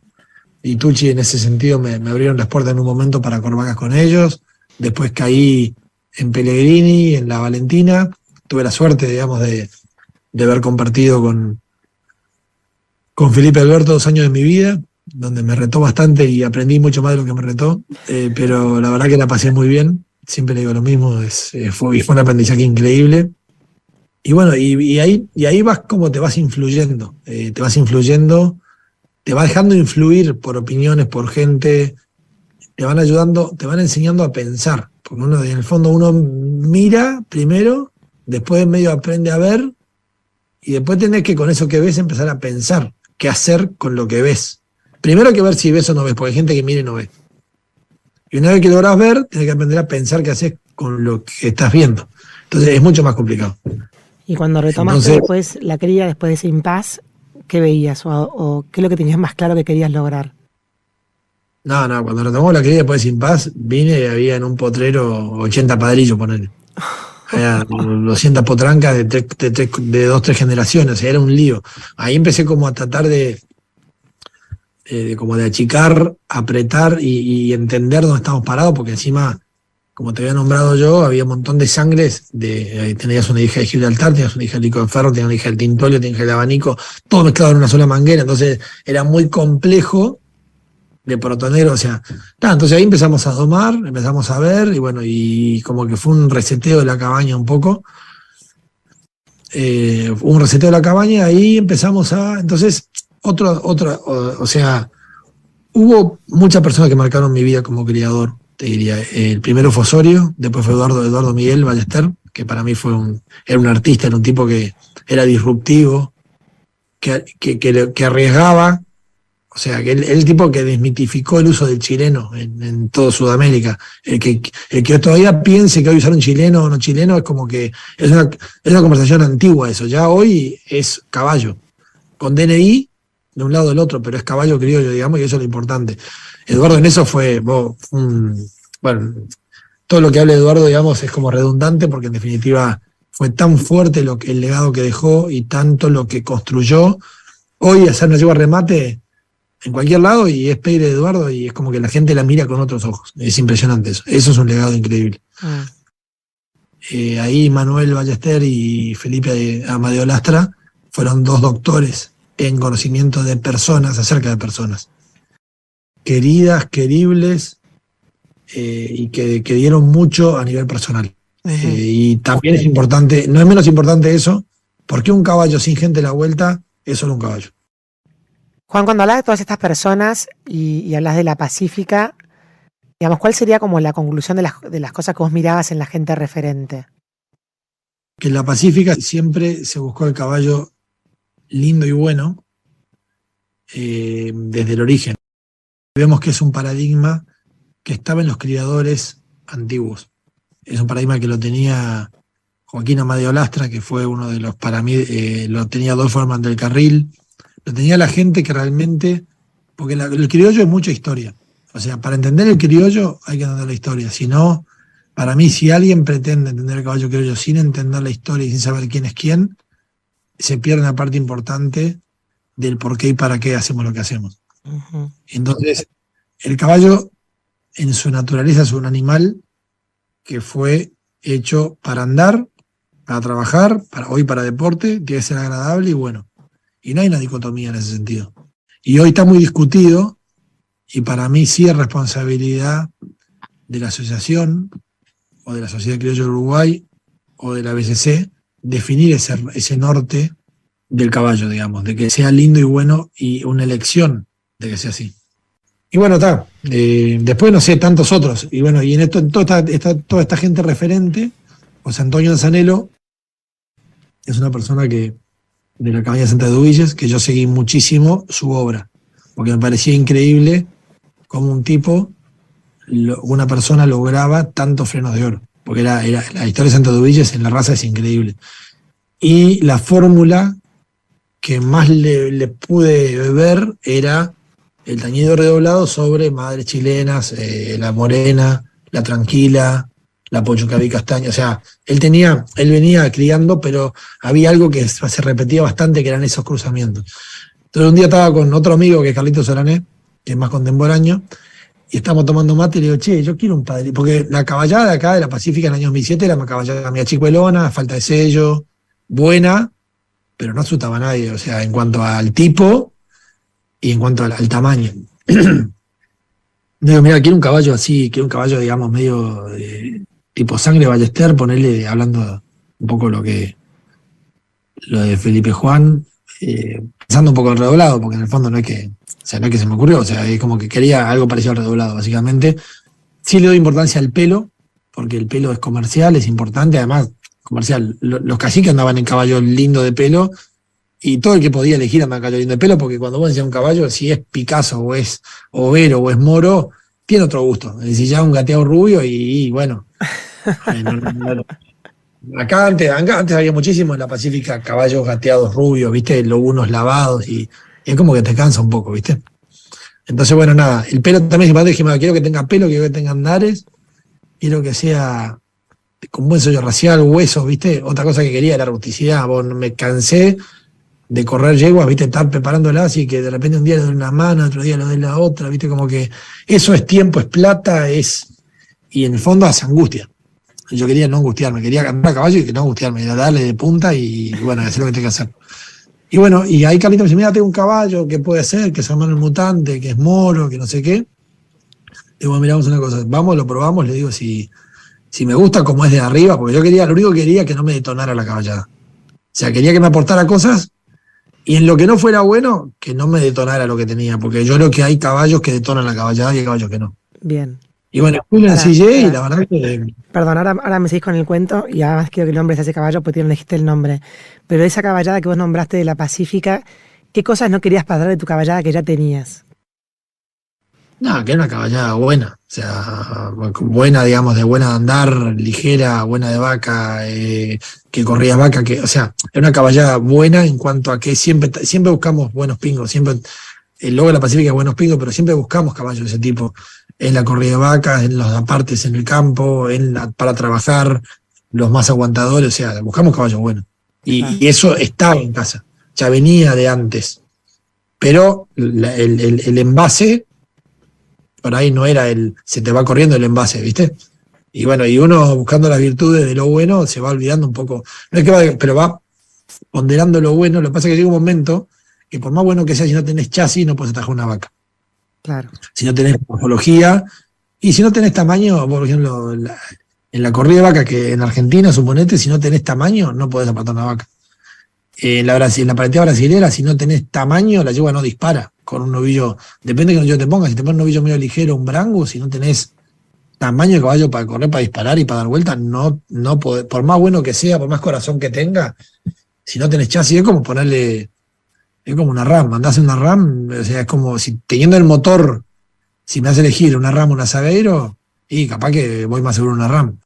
y Tucci en ese sentido me abrieron las puertas en un momento para correr vacas con ellos. Después caí en Pellegrini, en la Valentina. Tuve la suerte, digamos, de haber compartido con Felipe Alberto 2 años de mi vida, donde me retó bastante y aprendí mucho más de lo que me retó, pero la verdad que la pasé muy bien. Siempre le digo lo mismo, fue un aprendizaje increíble. Y bueno, y ahí vas como te vas influyendo, te vas dejando influir por opiniones, por gente, te van ayudando, te van enseñando a pensar, porque en el fondo uno mira primero, después medio aprende a ver, y después tenés que con eso que ves empezar a pensar qué hacer con lo que ves. Primero hay que ver si ves o no ves, porque hay gente que mira y no ve. Y una vez que lográs ver, tenés que aprender a pensar qué haces con lo que estás viendo. Entonces es mucho más complicado. Y cuando retomaste después la cría, después de ese impasse, ¿qué veías? ¿O qué es lo que tenías más claro que querías lograr? No, cuando retomamos la cría después de Impasse, vine y había en un potrero 80 padrillos, ponele. Había 200 potrancas de 2, 3 generaciones, o sea, era un lío. Ahí empecé como a tratar de achicar, apretar y entender dónde estamos parados, porque encima, como te había nombrado yo, había un montón de sangres. Tenías una hija de Gibraltar, tenías una hija de Lico de Ferro, tenías una hija del Tintolio, tenías una hija del Abanico, todo mezclado en una sola manguera, entonces era muy complejo de Poroto Negro, o sea, entonces ahí empezamos a domar, empezamos a ver, y bueno, y como que fue un reseteo de la cabaña un poco. Un reseteo de la cabaña, ahí empezamos entonces, o sea, hubo muchas personas que marcaron mi vida como criador, te diría. El primero fue Osorio, después fue Eduardo Miguel Ballester, que para mí era un artista, era un tipo que era disruptivo, que arriesgaba. O sea, que el tipo que desmitificó el uso del chileno en toda Sudamérica. El que todavía piense que hoy usar un chileno o no chileno es como que es una conversación antigua eso. Ya hoy es caballo, con DNI de un lado o del otro, pero es caballo criollo, digamos, y eso es lo importante. Eduardo en eso bueno, todo lo que habla Eduardo, digamos, es como redundante, porque en definitiva fue tan fuerte el legado que dejó y tanto lo que construyó. Hoy hacer una yegua remate en cualquier lado y es Peire de Eduardo y es como que la gente la mira con otros ojos. Es impresionante eso. Eso es un legado increíble. Ahí Manuel Ballester y Felipe Amadeo Lastra fueron 2 doctores en conocimiento de personas, acerca de personas. Queridas, queribles, y que dieron mucho a nivel personal. Y también es importante, no es menos importante eso, porque un caballo sin gente a la vuelta es solo un caballo. Juan, cuando hablas de todas estas personas y hablas de la Pacífica, digamos, ¿cuál sería como la conclusión de las cosas que vos mirabas en la gente referente? Que en la Pacífica siempre se buscó el caballo lindo y bueno, desde el origen. Vemos que es un paradigma que estaba en los criadores antiguos. Es un paradigma que lo tenía Joaquín Amadeo Lastra, que fue uno de los, para mí, lo tenía Adolfo Herman del Carril. Lo tenía la gente que realmente, porque el criollo es mucha historia. O sea, para entender el criollo hay que entender la historia. Si no, para mí, si alguien pretende entender el caballo criollo sin entender la historia y sin saber quién es quién, se pierde una parte importante del por qué y para qué hacemos lo que hacemos. Uh-huh. Entonces, el caballo en su naturaleza es un animal que fue hecho para andar, para trabajar, hoy para deporte, tiene que ser agradable y bueno. Y no hay una dicotomía en ese sentido. Y hoy está muy discutido, y para mí sí es responsabilidad de la asociación, o de la Sociedad Criolla del Uruguay, o de la BCC, definir ese norte del caballo, digamos, de que sea lindo y bueno, y una elección de que sea así. Y bueno, está. Después no sé, tantos otros. Y bueno, y en esto, en toda esta gente referente, José Antonio Zanello es una persona de la cabaña de Santa Eduvilles, que yo seguí muchísimo su obra, porque me parecía increíble cómo una persona lograba tantos frenos de oro, porque la historia de Santa Eduvilles en la raza es increíble. Y la fórmula que más le pude ver era el tañido redoblado sobre madres chilenas, la morena, la tranquila, la Pochucaví castaña. O sea, él venía criando, pero había algo que se repetía bastante, que eran esos cruzamientos. Entonces un día estaba con otro amigo que es Carlitos Solané, que es más contemporáneo, y estábamos tomando mate y le digo, che, yo quiero un padre, porque la caballada de acá de la Pacífica en el año 2007 era una caballada media chicuelona, falta de sello, buena, pero no asustaba a nadie, o sea, en cuanto al tipo y en cuanto al tamaño. Digo, mira, quiero un caballo así, quiero un caballo, digamos, medio tipo Sangre Ballester, ponerle, hablando un poco lo de Felipe Juan, pensando un poco en redoblado, porque en el fondo no es que se me ocurrió, o sea, es como que quería algo parecido al redoblado, básicamente. Sí le doy importancia al pelo, porque el pelo es comercial, es importante, además, comercial. Los caciques andaban en caballo lindo de pelo, y todo el que podía elegir andaba en caballo lindo de pelo, porque cuando vos decías un caballo, si es Picasso, o es Overo, o es Moro, tiene otro gusto. Es decir, ya un gateado rubio, y bueno. Acá antes había muchísimo en la Pacífica caballos gateados rubios, ¿viste? Lobunos lavados, y es como que te cansa un poco, ¿viste? Entonces, bueno, nada, el pelo también es importante. Dijimos, quiero que tenga pelo, quiero que tenga andares, quiero que sea con buen sello racial, huesos, ¿viste? Otra cosa que quería era rusticidad. Me cansé de correr yeguas, ¿viste? Estar preparándolas y que de repente un día le doy una mano, otro día le doy la otra, ¿viste? Como que eso es tiempo, es plata, y en el fondo hace angustia. Yo quería no angustiarme, quería andar a caballo y que no angustiarme, era darle de punta y bueno, hacer lo que tengo que hacer. Y bueno, y ahí Carlito me dice, mira, tengo un caballo, ¿qué puede ser? Que es hermano el mutante, que es moro, que no sé qué. Digo, miramos una cosa, vamos, lo probamos, le digo si me gusta como es de arriba, porque lo único que quería que no me detonara la caballada. O sea, quería que me aportara cosas, y en lo que no fuera bueno, que no me detonara lo que tenía, porque yo creo que hay caballos que detonan la caballada y hay caballos que no. Bien. Y bueno, fui la ensillé y la verdad que... Perdón, ahora me seguís con el cuento y además quiero que el nombre sea ese caballo porque no elegiste el nombre. Pero esa caballada que vos nombraste de la Pacífica, ¿qué cosas no querías pasar de tu caballada que ya tenías? No, que era una caballada buena, o sea, buena, digamos, de buena de andar, ligera, buena de vaca, que corría vaca, o sea, era una caballada buena en cuanto a que siempre buscamos buenos pingos, siempre, el logo de la Pacífica es buenos pingos, pero siempre buscamos caballos de ese tipo, en la corrida de vacas, en los apartes en el campo, para trabajar, los más aguantadores, o sea, buscamos caballos buenos. Y eso estaba en casa, ya venía de antes, pero el envase... Por ahí no era se te va corriendo el envase, ¿viste? Y bueno, y uno buscando las virtudes de lo bueno se va olvidando un poco. No es que pero va ponderando lo bueno. Lo que pasa es que llega un momento que por más bueno que sea, si no tenés chasis, no puedes atajar una vaca. Claro. Si no tenés morfología, y si no tenés tamaño, por ejemplo, en la corrida de vaca, que en Argentina, suponete, si no tenés tamaño, no podés apartar una vaca. En la paletilla brasilera, si no tenés tamaño, la yegua no dispara con un novillo. Depende de que yo te ponga. Si te pones un novillo medio ligero, un brango, si no tenés tamaño de caballo para correr, para disparar y para dar vueltas, no podés, por más bueno que sea, por más corazón que tenga, si no tenés chasis, es como una RAM. Mandás una RAM, o sea, es como si teniendo el motor, si me hace elegir una RAM o un azagueiro, y capaz que voy más seguro una RAM.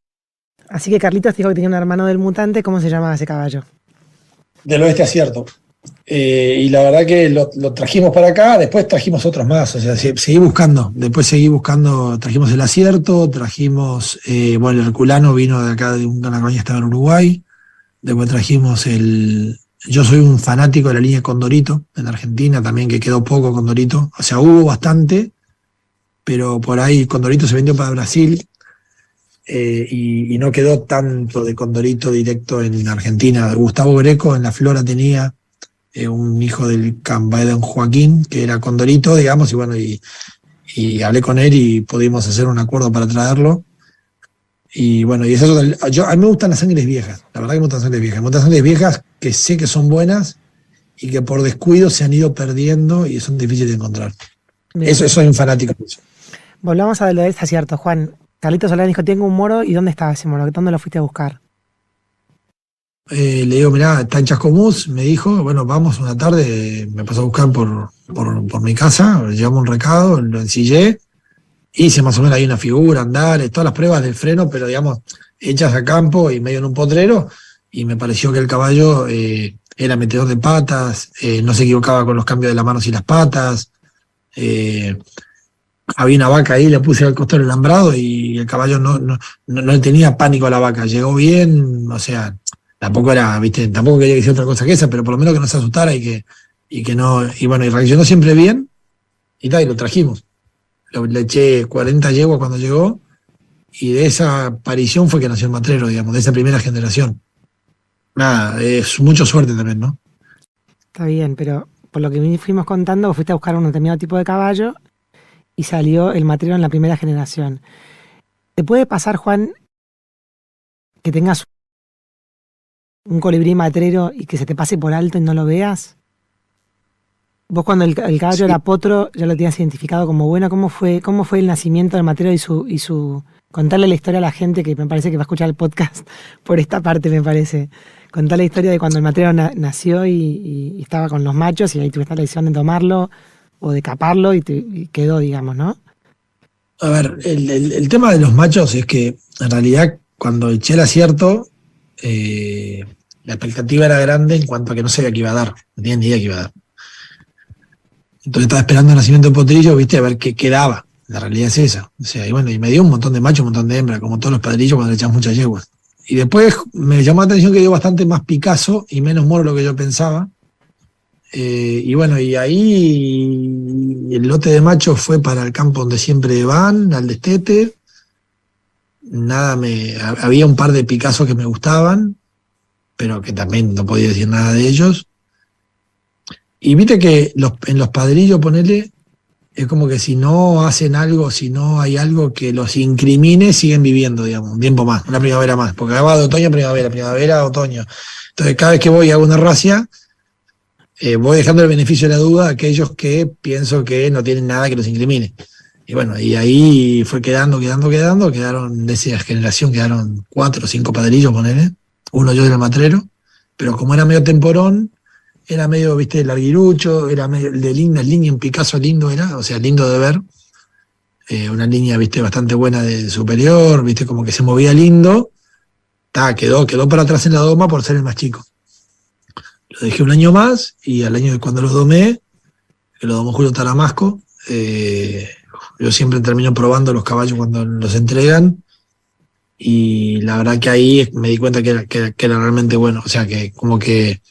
Así que Carlitos dijo que tenía un hermano del mutante. ¿Cómo se llamaba ese caballo? Del Oeste Acierto. Y la verdad que lo trajimos para acá, después trajimos otros más, o sea, seguí buscando, trajimos el Acierto, trajimos, el Herculano vino de acá de una cabaña que estaba en Uruguay, después trajimos yo soy un fanático de la línea Condorito, en Argentina también, que quedó poco Condorito, o sea, hubo bastante, pero por ahí Condorito se vendió para Brasil, y no quedó tanto de Condorito directo en Argentina. Gustavo Greco en La Flora tenía un hijo del Camba de Don Joaquín, que era Condorito, digamos, y bueno, y y hablé con él y pudimos hacer un acuerdo para traerlo. Y bueno, y eso, a mí me gustan las sangres viejas, la verdad que me gustan las sangres viejas. Me gustan las sangres viejas que sé que son buenas y que por descuido se han ido perdiendo y son difíciles de encontrar. Bien. Eso soy un fanático de eso. Volvamos a lo de este acierto, Juan. Carlitos Solari dijo, tengo un moro, ¿y dónde estaba ese moro? ¿Dónde lo fuiste a buscar? Le digo, mirá, está en Chascomús, me dijo, bueno, vamos una tarde, me pasó a buscar por mi casa, le llevamos un recado, lo ensillé, hice más o menos ahí una figura, andar, todas las pruebas del freno, pero digamos, hechas a campo y medio en un potrero, y me pareció que el caballo era metedor de patas, no se equivocaba con los cambios de las manos y las patas, había una vaca ahí, le puse al costado el alambrado y el caballo no le tenía pánico a la vaca, llegó bien, o sea, tampoco era, viste, tampoco quería que hiciera otra cosa que esa, pero por lo menos que no se asustara y que no, y bueno, y reaccionó siempre bien, y tal, y lo trajimos. Le eché 40 yeguas cuando llegó, y de esa aparición fue que nació el matrero, digamos, de esa primera generación. Nada, es mucha suerte también, ¿no? Está bien, pero por lo que fuimos contando, vos fuiste a buscar un determinado tipo de caballo y salió el matrero en la primera generación. ¿Te puede pasar, Juan, que tengas un colibrí matrero y que se te pase por alto y no lo veas? Vos cuando el caballo Sí. era potro, ya lo tenías identificado como bueno. ¿Cómo fue el nacimiento del matrero y su contarle la historia a la gente que me parece que va a escuchar el podcast por esta parte, me parece? Contar la historia de cuando el matrero nació y estaba con los machos y ahí tuviste la decisión de tomarlo o de caparlo y quedó, digamos, ¿no? A ver, el tema de los machos es que en realidad cuando eché el acierto, la expectativa era grande en cuanto a que no sabía qué iba a dar, no tenía ni idea qué iba a dar. Entonces estaba esperando el nacimiento de potrillo, viste, a ver qué quedaba. La realidad es esa. O sea, y bueno, y me dio un montón de machos, un montón de hembras, como todos los padrillos cuando le echas muchas yeguas. Y después me llamó la atención que dio bastante más Picasso y menos moro de lo que yo pensaba. Y bueno, y ahí el lote de machos fue para el campo donde siempre van, al destete. Había un par de Picasso que me gustaban, pero que también no podía decir nada de ellos. Y viste que en los padrillos, ponele, es como que si no hacen algo, si no hay algo que los incrimine, siguen viviendo, digamos, un tiempo más, una primavera más. Porque va de otoño a primavera, primavera a otoño. Entonces, cada vez que voy a una racia, voy dejando el beneficio de la duda a aquellos que pienso que no tienen nada que los incrimine. Y bueno, y ahí fue quedaron de esa generación, quedaron 4 o 5 padrillos, ponele. Uno yo era el matrero, pero como era medio temporón, era medio, viste, larguirucho, era medio de linda línea, un Picasso lindo era, o sea, lindo de ver. Una línea, viste, bastante buena de superior, viste, como que se movía lindo. Quedó para atrás en la doma por ser el más chico. Lo dejé un año más y al año de cuando lo domé, que lo domó Julio Taramasco, yo siempre termino probando los caballos cuando los entregan. Y la verdad que ahí me di cuenta que era realmente bueno. O sea, que como que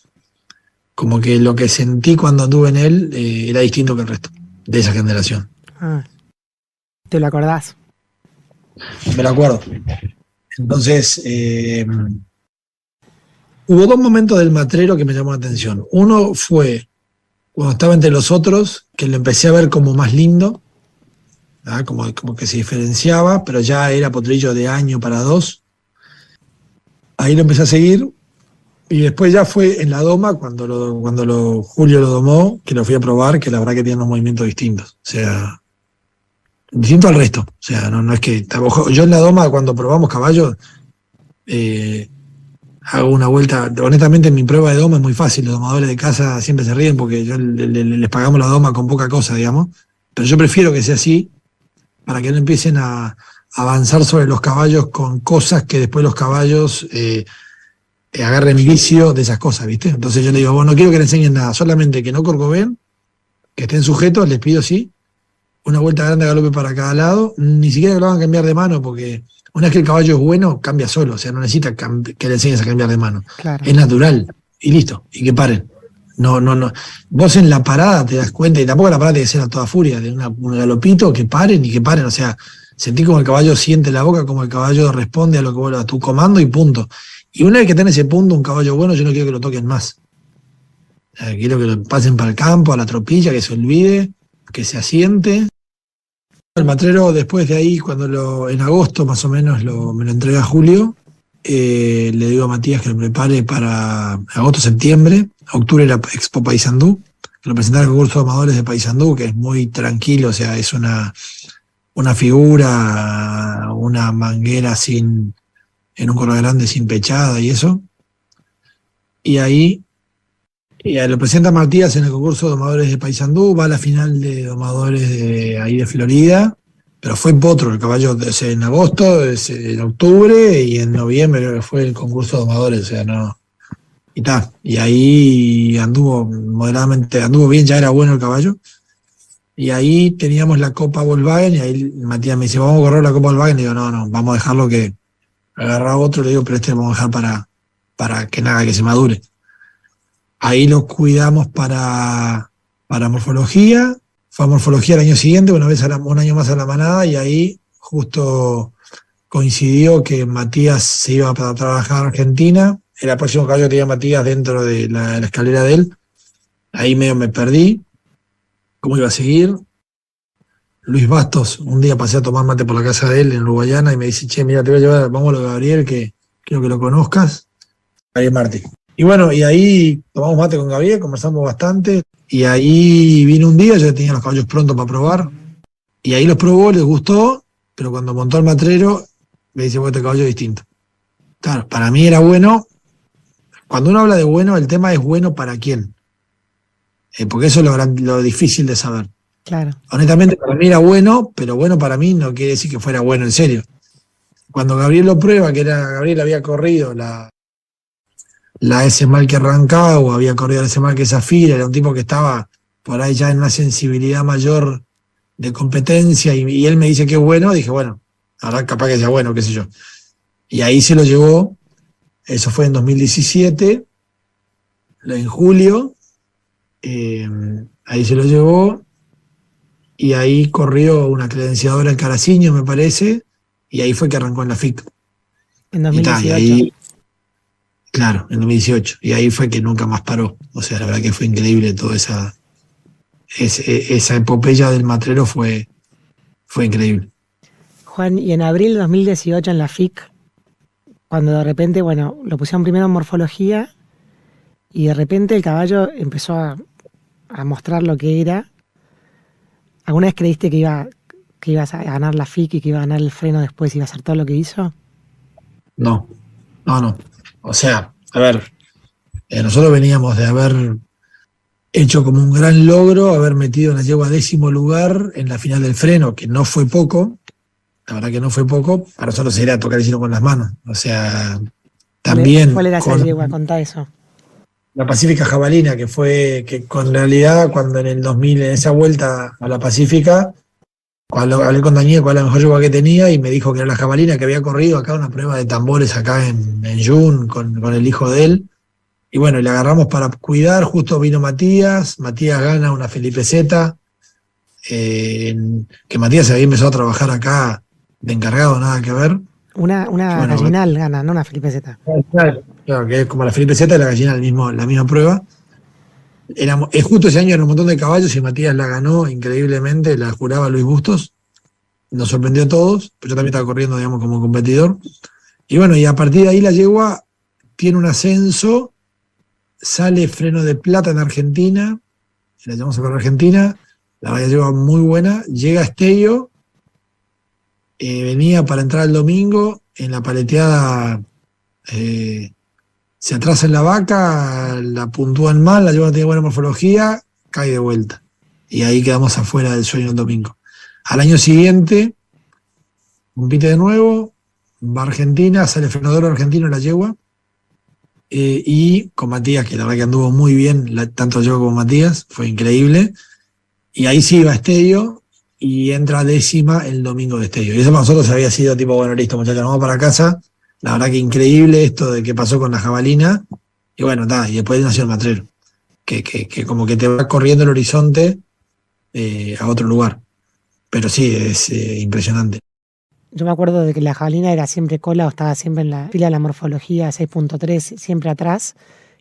lo que sentí cuando anduve en él era distinto que el resto de esa generación. Ah, ¿te lo acordás? Me lo acuerdo. Entonces, hubo 2 momentos del matrero que me llamó la atención. Uno fue cuando estaba entre los otros, que lo empecé a ver como más lindo, ¿ah? Como que se diferenciaba, pero ya era potrillo de año para 2. Ahí lo empecé a seguir. Y después ya fue en la doma, cuando Julio lo domó, que lo fui a probar, que la verdad que tiene unos movimientos distintos. O sea, distinto al resto. O sea, no es que... Yo en la doma, cuando probamos caballos, hago una vuelta. Honestamente, en mi prueba de doma es muy fácil. Los domadores de casa siempre se ríen porque les pagamos la doma con poca cosa, digamos. Pero yo prefiero que sea así, para que no empiecen a avanzar sobre los caballos con cosas que después los caballos... agarren vicio de esas cosas, ¿viste? Entonces yo le digo, no quiero que le enseñen nada, solamente que no corcoven, que estén sujetos, les pido sí, una vuelta grande a galope para cada lado, ni siquiera que lo hagan cambiar de mano, porque una vez que el caballo es bueno, cambia solo, o sea, no necesita que le enseñes a cambiar de mano. Claro. Es natural, y listo, y que paren. No. Vos en la parada te das cuenta, y tampoco la parada tiene que ser a toda furia, de un galopito, que paren, o sea, sentí como el caballo siente la boca, como el caballo responde a tu comando y punto. Y una vez que está en ese punto un caballo bueno, yo no quiero que lo toquen más. Quiero que lo pasen para el campo, a la tropilla, que se olvide, que se asiente El matrero, después de ahí, en agosto más o menos me lo entrega Julio, le digo a Matías que lo prepare para agosto, septiembre, octubre la Expo Paysandú, que lo presentara el concurso de amadores de Paysandú, que es muy tranquilo, o sea, es una figura, una manguera en un corral grande sin pechada y eso. Y ahí lo presenta Matías en el concurso de domadores de Paysandú, va a la final de domadores de ahí de Florida, pero fue en potro el caballo, en agosto, en octubre y en noviembre fue el concurso de domadores, o sea, no. Y tal, y ahí anduvo moderadamente, anduvo bien, ya era bueno el caballo. Y ahí teníamos la Copa Volkswagen y ahí Matías me dice, vamos a correr la Copa Volkswagen, y digo, no, vamos a dejarlo que agarra otro, le digo, pero este lo vamos a dejar para que nada, que se madure. Ahí lo cuidamos para morfología, fue a morfología el año siguiente, un año más a la manada, y ahí justo coincidió que Matías se iba para trabajar a Argentina, era el próximo caballo que tenía Matías dentro de la escalera de él, ahí medio me perdí, cómo iba a seguir. Luis Bastos, un día pasé a tomar mate por la casa de él en Uruguayana y me dice, che, mira, te voy a llevar, vamos a lo de Gabriel, que quiero que lo conozcas, Gabriel Martí. Y bueno, y ahí tomamos mate con Gabriel, conversamos bastante, y ahí vino un día, yo ya tenía los caballos prontos para probar, y ahí los probó, les gustó, pero cuando montó el matrero, me dice, bueno, este caballo es distinto. Claro, para mí era bueno, cuando uno habla de bueno, el tema es bueno para quién, porque eso es lo difícil de saber. Claro. Honestamente, para mí era bueno, pero bueno para mí no quiere decir que fuera bueno en serio. Cuando Gabriel lo prueba, Gabriel había corrido la S mal que Rancagua, había corrido la S mal que Zafira, era un tipo que estaba por ahí ya en una sensibilidad mayor de competencia, y él me dice que es bueno, dije, bueno, ahora capaz que sea bueno, qué sé yo. Y ahí se lo llevó, eso fue en 2017, en julio, ahí se lo llevó, y ahí corrió una credenciadora en Caraciño, me parece, y ahí fue que arrancó en la FIC. En 2018. Y ahí, claro, en 2018. Y ahí fue que nunca más paró. O sea, la verdad que fue increíble toda esa epopeya del matrero fue increíble. Juan, y en abril de 2018 en la FIC, cuando de repente, bueno, lo pusieron primero en morfología y de repente el caballo empezó a mostrar lo que era. ¿Alguna vez creíste que ibas a ganar la FIC y que iba a ganar el freno después y iba a hacer todo lo que hizo? No. O sea, a ver, nosotros veníamos de haber hecho como un gran logro, haber metido una yegua a 10º lugar en la final del freno, que no fue poco, la verdad que no fue poco, para nosotros sería tocar el cielo con las manos. O sea, también... ¿Cuál era esa yegua? Contá eso. La Pacífica Jabalina, que con realidad cuando en el 2000, en esa vuelta a la Pacífica, cuando hablé con Daniel cuál era la mejor yegua que tenía y me dijo que era la Jabalina, que había corrido acá una prueba de tambores acá en Jun con el hijo de él. Y bueno, le agarramos para cuidar, justo vino Matías gana una Felipe Z, que Matías se había empezado a trabajar acá de encargado, nada que ver. Una Bueno, gallinal gana, no una Felipe Z. Claro, que es como la Felipe Z y la gallina la misma prueba. Justo ese año era un montón de caballos y Matías la ganó increíblemente, la juraba Luis Bustos, nos sorprendió a todos, pero yo también estaba corriendo, digamos, como competidor. Y bueno, y a partir de ahí la yegua tiene un ascenso, sale Freno de Plata en Argentina, la llevamos a correr a Argentina, la yegua muy buena, llega a Estello, venía para entrar el domingo, en la paleteada se atrasa en la vaca, la puntúan mal, la yegua no tiene buena morfología, cae de vuelta. Y ahí quedamos afuera del sueño el domingo. Al año siguiente, compite de nuevo, va a Argentina, sale frenador argentino la yegua, y con Matías, que la verdad que anduvo muy bien, tanto yo como Matías, fue increíble. Y ahí sí va a Estello y entra 10ª el domingo de Estello. Y eso para nosotros había sido tipo, bueno, listo, muchachos, nos vamos para casa. La verdad que increíble esto de que pasó con la jabalina. Y bueno, y después nació el matrero, que como que te va corriendo el horizonte a otro lugar. Pero sí, es impresionante. Yo me acuerdo de que la jabalina era siempre cola o estaba siempre en la fila de la morfología 6.3, siempre atrás,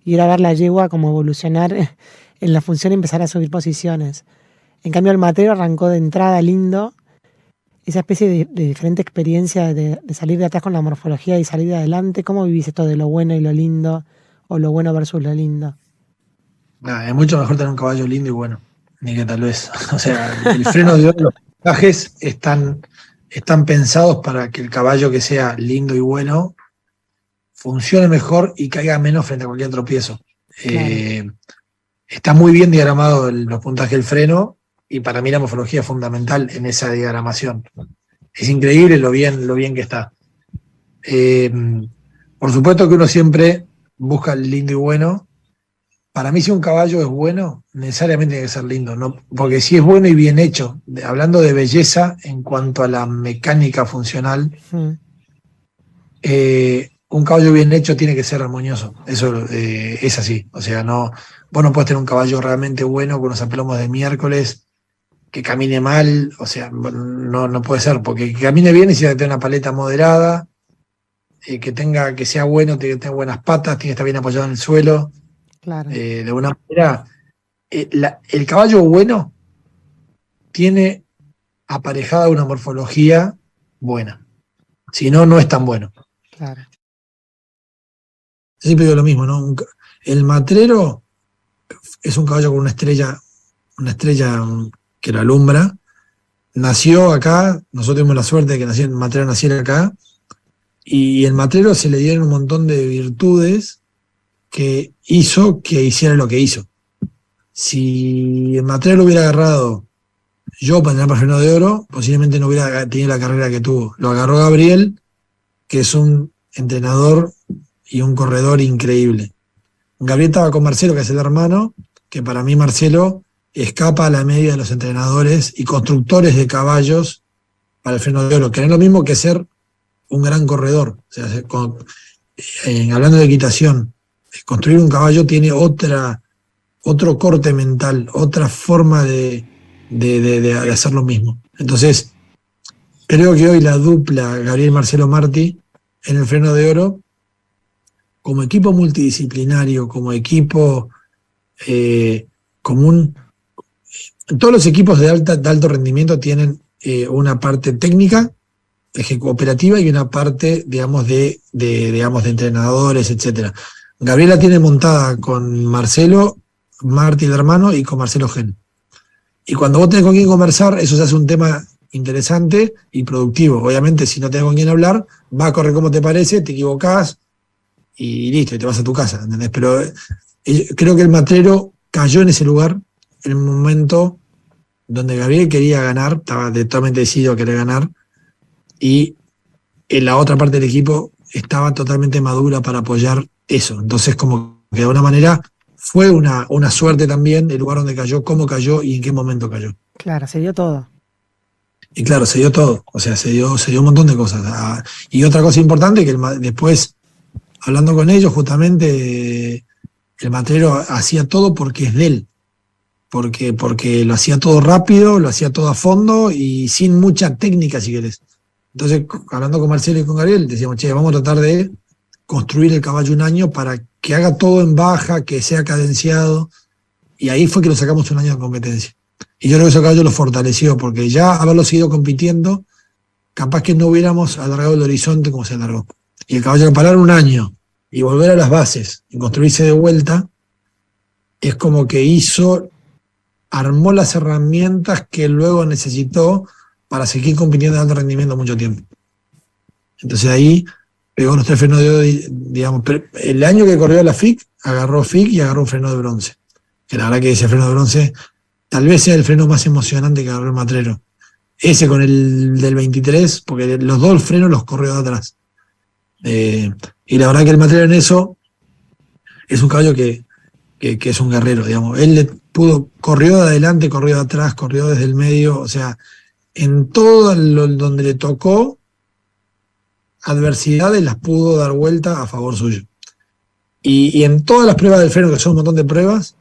y era ver la yegua como evolucionar en la función y empezar a subir posiciones. En cambio el matrero arrancó de entrada lindo esa especie de diferente experiencia de salir de atrás con la morfología y salir de adelante? ¿Cómo vivís esto de lo bueno y lo lindo, o lo bueno versus lo lindo? Nada, es mucho mejor tener un caballo lindo y bueno, ni que tal vez. O sea, el freno de oro, los montajes están pensados para que el caballo que sea lindo y bueno funcione mejor y caiga menos frente a cualquier tropiezo. Claro. Está muy bien diagramado los puntajes del freno y para mí la morfología es fundamental en esa diagramación. Es increíble lo bien que está. Por supuesto que uno siempre busca el lindo y bueno. Para mí si un caballo es bueno, necesariamente tiene que ser lindo, ¿no? Porque si es bueno y bien hecho, hablando de belleza en cuanto a la mecánica funcional, un caballo bien hecho tiene que ser armonioso. Eso es así. O sea, vos no podés tener un caballo realmente bueno con unos aplomos de miércoles, que camine mal, o sea, no puede ser, porque que camine bien necesita tener una paleta moderada, que sea bueno, tiene que tener buenas patas, tiene que estar bien apoyado en el suelo. Claro. De alguna manera, el caballo bueno tiene aparejada una morfología buena. Si no, no es tan bueno. Claro. Siempre digo lo mismo, ¿no? El matrero es un caballo con una estrella que lo alumbra. Nació acá, nosotros tuvimos la suerte de que el matrero naciera acá, y el matrero se le dieron un montón de virtudes que hizo que hiciera lo que hizo. Si el matrero lo hubiera agarrado yo para tener freno de oro, posiblemente no hubiera tenido la carrera que tuvo. Lo agarró Gabriel, que es un entrenador y un corredor increíble. Gabriel estaba con Marcelo, que es el hermano, que para mí Marcelo escapa a la media de los entrenadores y constructores de caballos para el freno de oro, que no es lo mismo que ser un gran corredor. O sea, hablando de equitación, construir un caballo tiene otro corte mental, otra forma de hacer lo mismo. Entonces, creo que hoy la dupla Gabriel Marcelo Martí en el freno de oro, como equipo multidisciplinario, como equipo común, todos los equipos de alto rendimiento tienen una parte técnica, operativa, y una parte, digamos, de entrenadores, etcétera. Gabriela tiene montada con Marcelo Martí, el hermano, y con Marcelo Gen. Y cuando vos tenés con quién conversar, eso se hace un tema interesante y productivo. Obviamente, si no tenés con quién hablar, vas a correr como te parece, te equivocás y listo, y te vas a tu casa, ¿entendés? Pero creo que el matrero cayó en ese lugar en el momento donde Gabriel quería ganar, estaba totalmente decidido a querer ganar, y en la otra parte del equipo estaba totalmente madura para apoyar eso. Entonces, como que de alguna manera fue una suerte también el lugar donde cayó, cómo cayó y en qué momento cayó. Claro, se dio todo. Y claro, se dio todo, o sea, se dio un montón de cosas. Y otra cosa importante, que después, hablando con ellos, justamente el matrero hacía todo porque es de él, porque lo hacía todo rápido, lo hacía todo a fondo y sin mucha técnica, si querés. Entonces, hablando con Marcelo y con Gabriel, decíamos, che, vamos a tratar de construir el caballo un año para que haga todo en baja, que sea cadenciado, y ahí fue que lo sacamos un año de competencia. Y yo creo que ese caballo lo fortaleció, porque ya haberlo seguido compitiendo, capaz que no hubiéramos alargado el horizonte como se alargó. Y el caballo, parar un año y volver a las bases y construirse de vuelta, es como que armó las herramientas que luego necesitó para seguir compitiendo de alto rendimiento mucho tiempo. Entonces ahí pegó los 3 frenos de oro, digamos. El año que corrió la FIC, agarró FIC y agarró un freno de bronce. Que la verdad que ese freno de bronce tal vez sea el freno más emocionante que agarró el matrero. Ese con el del 23, porque los dos frenos los corrió de atrás. Y la verdad que el matrero en eso es un caballo que es un guerrero, digamos. Él corrió de adelante, corrió de atrás, corrió desde el medio, o sea, en todo donde le tocó adversidades las pudo dar vuelta a favor suyo. Y en todas las pruebas del freno, que son un montón de pruebas,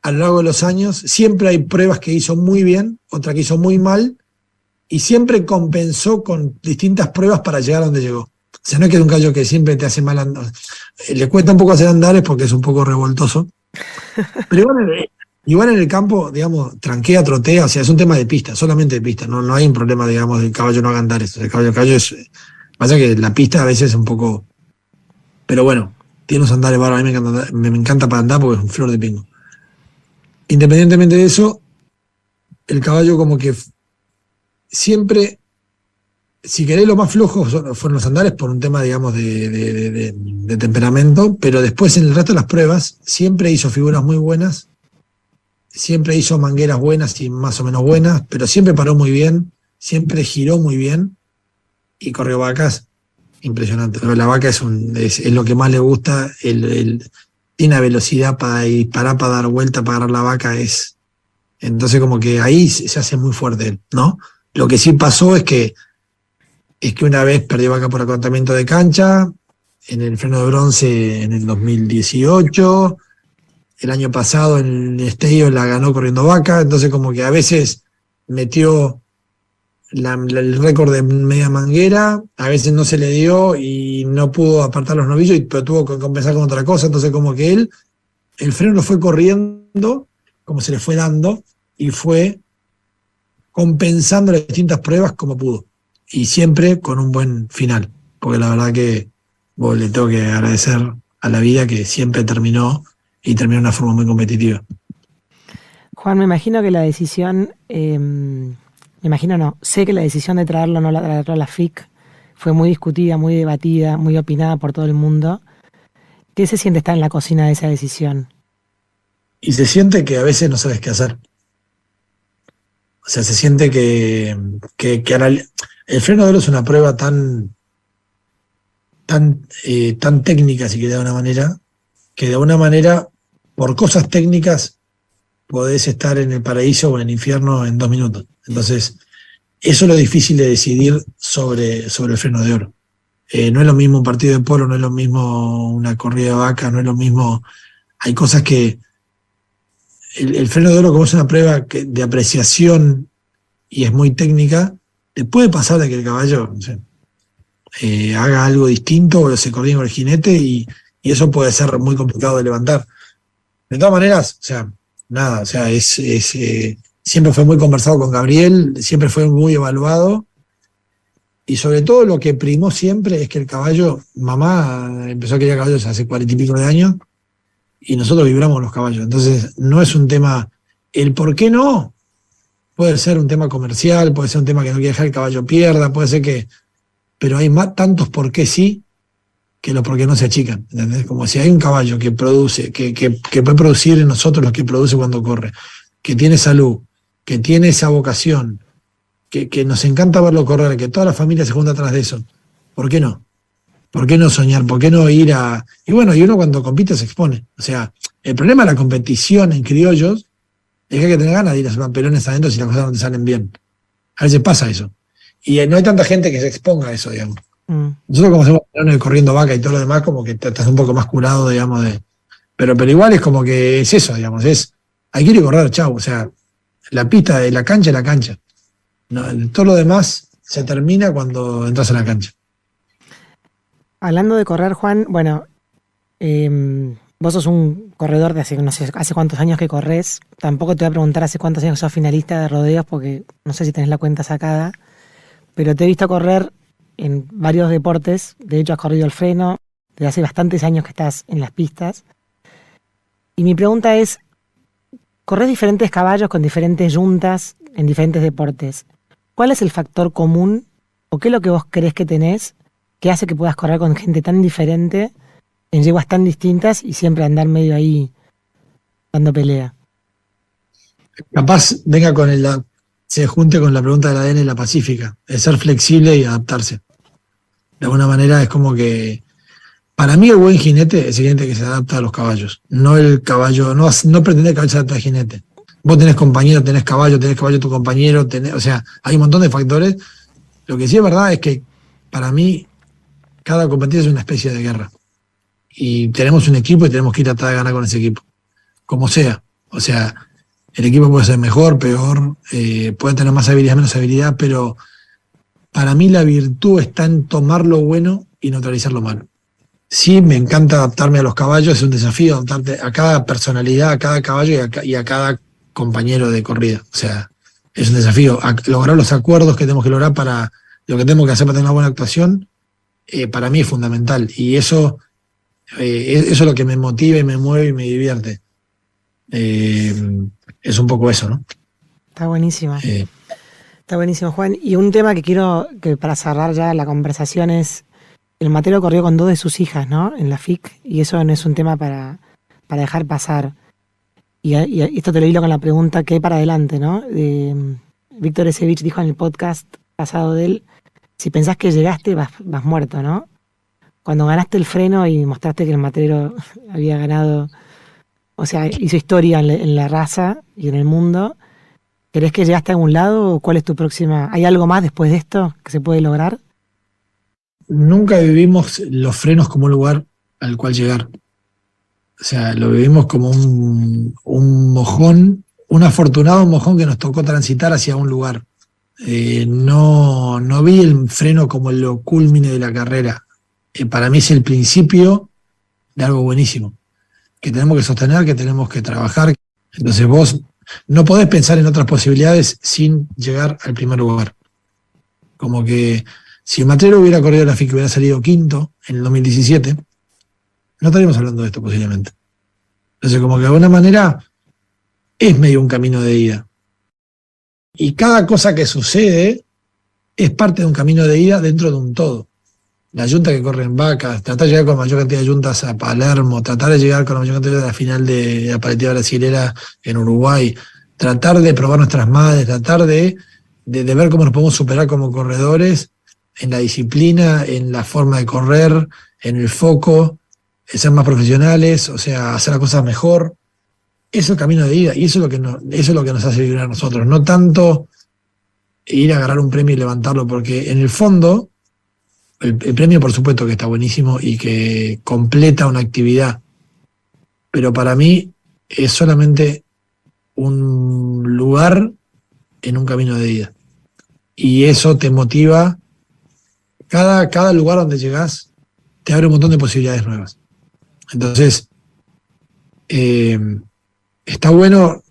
a lo largo de los años, siempre hay pruebas que hizo muy bien, otra que hizo muy mal, y siempre compensó con distintas pruebas para llegar a donde llegó. O sea, no es que es un caballo que siempre te hace mal andar. Le cuesta un poco hacer andares porque es un poco revoltoso. Pero bueno, Igual en el campo, digamos, tranquea, trotea, o sea, es un tema de pista, solamente de pista, no hay un problema, digamos, del caballo no haga andar eso. El caballo es. Pasa que la pista a veces es un poco. Pero bueno, tiene unos andares bárbaros, a mí me encanta para andar porque es un flor de pingo. Independientemente de eso, el caballo como que siempre, si querés, lo más flojo fueron los andares por un tema, digamos, de temperamento, pero después en el resto de las pruebas siempre hizo figuras muy buenas, siempre hizo mangueras buenas y más o menos buenas, pero siempre paró muy bien, siempre giró muy bien y corrió vacas impresionante. La vaca es lo que más le gusta, tiene velocidad para disparar, para dar vuelta, para agarrar la vaca, entonces como que ahí se hace muy fuerte él, ¿no? Lo que sí pasó es que una vez perdió vaca por acotamiento de cancha, en el freno de bronce en el 2018, el año pasado en el estadio la ganó corriendo vaca, entonces como que a veces metió el récord de media manguera, a veces no se le dio y no pudo apartar los novillos, pero tuvo que compensar con otra cosa, entonces como que el freno lo fue corriendo, como se le fue dando, y fue compensando las distintas pruebas como pudo, y siempre con un buen final, porque la verdad que le tengo que agradecer a la vida que siempre terminó de una forma muy competitiva. Juan, me imagino que la decisión, sé que la decisión de traerlo o no traerlo a la FIC fue muy discutida, muy debatida, muy opinada por todo el mundo. ¿Qué se siente estar en la cocina de esa decisión? Y se siente que a veces no sabes qué hacer. O sea, se siente que el freno de oro es una prueba tan técnica, si querés, de una manera, que de una manera, por cosas técnicas, podés estar en el paraíso o en el infierno en 2 minutos. Entonces, eso es lo difícil de decidir sobre el freno de oro. No es lo mismo un partido de polo, no es lo mismo una corrida de vaca, no es lo mismo. Hay cosas que. El freno de oro, como es una prueba de apreciación y es muy técnica, te puede pasar de que el caballo, no sé, haga algo distinto o se coordine con el jinete y eso puede ser muy complicado de levantar. De todas maneras, o sea, nada, o sea, siempre fue muy conversado con Gabriel, siempre fue muy evaluado y sobre todo lo que primó siempre es que el caballo, mamá empezó a querer caballos hace 40 y pico de años y nosotros vibramos los caballos, entonces no es un tema, el por qué no, puede ser un tema comercial, puede ser un tema que no quiere dejar que el caballo pierda, puede ser que, pero hay tantos por qué sí, que los por qué no se achican, ¿entendés? Como si hay un caballo que produce, que puede producir en nosotros lo que produce cuando corre, que tiene salud, que tiene esa vocación, que nos encanta verlo correr, que toda la familia se junta atrás de eso. ¿Por qué no? ¿Por qué no soñar? ¿Por qué no ir a...? Y bueno, y uno cuando compite se expone. O sea, el problema de la competición en criollos es que hay que tener ganas de ir a hacer pampelones adentro si las cosas no te salen bien. A veces pasa eso. Y no hay tanta gente que se exponga a eso, digamos. Nosotros como hacemos pampelones corriendo vaca y todo lo demás, como que estás un poco más curado, digamos, pero igual es como que es eso, digamos, hay que ir a correr, chau. O sea, la pista de la cancha es la cancha. No, todo lo demás se termina cuando entras a la cancha. Hablando de correr, Juan, bueno, vos sos un corredor de hace, no sé, hace cuántos años que corres. Tampoco te voy a preguntar hace cuántos años que sos finalista de rodeos, porque no sé si tenés la cuenta sacada, pero te he visto correr en varios deportes. De hecho, has corrido el freno, desde hace bastantes años que estás en las pistas. Y mi pregunta es, corres diferentes caballos con diferentes yuntas en diferentes deportes. ¿Cuál es el factor común o qué es lo que vos crees que tenés que hace que puedas correr con gente tan diferente, en yeguas tan distintas y siempre andar medio ahí dando pelea? Capaz venga se junte con la pregunta del ADN de la Pacífica, es ser flexible y adaptarse. De alguna manera es como que, para mí el buen jinete es el jinete que se adapta a los caballos, no el caballo, no pretender que el caballo se adapte al jinete. Vos tenés compañero, tenés caballo tu compañero, o sea, hay un montón de factores. Lo que sí es verdad es que para mí cada competencia es una especie de guerra. Y tenemos un equipo y tenemos que ir a tratar de ganar con ese equipo. Como sea. O sea, el equipo puede ser mejor, peor, puede tener más habilidad, menos habilidad, pero para mí la virtud está en tomar lo bueno y neutralizar lo malo. Sí, me encanta adaptarme a los caballos, es un desafío adaptarte a cada personalidad, a cada caballo y a cada compañero de corrida. O sea, es un desafío. Lograr los acuerdos que tenemos que lograr para lo que tenemos que hacer para tener una buena actuación, para mí es fundamental. Y eso es lo que me motiva y me mueve y me divierte. Es un poco eso, ¿no? Está buenísimo. Está buenísimo, Juan. Y un tema que quiero que para cerrar ya la conversación es, el Matero corrió con 2 de sus hijas, ¿no? En la FIC, y eso no es un tema para dejar pasar. Y esto te lo hilo con la pregunta, ¿qué hay para adelante, no? Víctor Esevich dijo en el podcast pasado de él, si pensás que llegaste, vas muerto, ¿no? Cuando ganaste el freno y mostraste que el Matero había ganado, o sea, hizo historia en la raza y en el mundo, ¿crees que llegaste a algún lado o cuál es tu próxima? ¿Hay algo más después de esto que se puede lograr? Nunca vivimos los frenos como un lugar al cual llegar. O sea, lo vivimos como un mojón, un afortunado mojón que nos tocó transitar hacia un lugar. No vi el freno como lo culmine de la carrera. Para mí es el principio de algo buenísimo, que tenemos que sostener, que tenemos que trabajar. Entonces vos no podés pensar en otras posibilidades sin llegar al primer lugar. Como que si el Matero hubiera corrido la FIC y hubiera salido quinto en el 2017, no estaríamos hablando de esto posiblemente. Entonces, como que de alguna manera es medio un camino de ida. Y cada cosa que sucede es parte de un camino de ida dentro de un todo. La yunta que corre en Vacas, tratar de llegar con la mayor cantidad de yuntas a Palermo, tratar de llegar con la mayor cantidad de la final de la paletiva brasilera en Uruguay, tratar de probar nuestras madres, tratar de ver cómo nos podemos superar como corredores en la disciplina, en la forma de correr, en el foco, ser más profesionales, o sea, hacer las cosas mejor. Eso es el camino de ida y eso es lo que nos hace vibrar a nosotros. No tanto ir a agarrar un premio y levantarlo, porque en el fondo el premio por supuesto que está buenísimo y que completa una actividad, pero para mí es solamente un lugar en un camino de ida. Y eso te motiva. Cada lugar donde llegás te abre un montón de posibilidades nuevas. Entonces, está bueno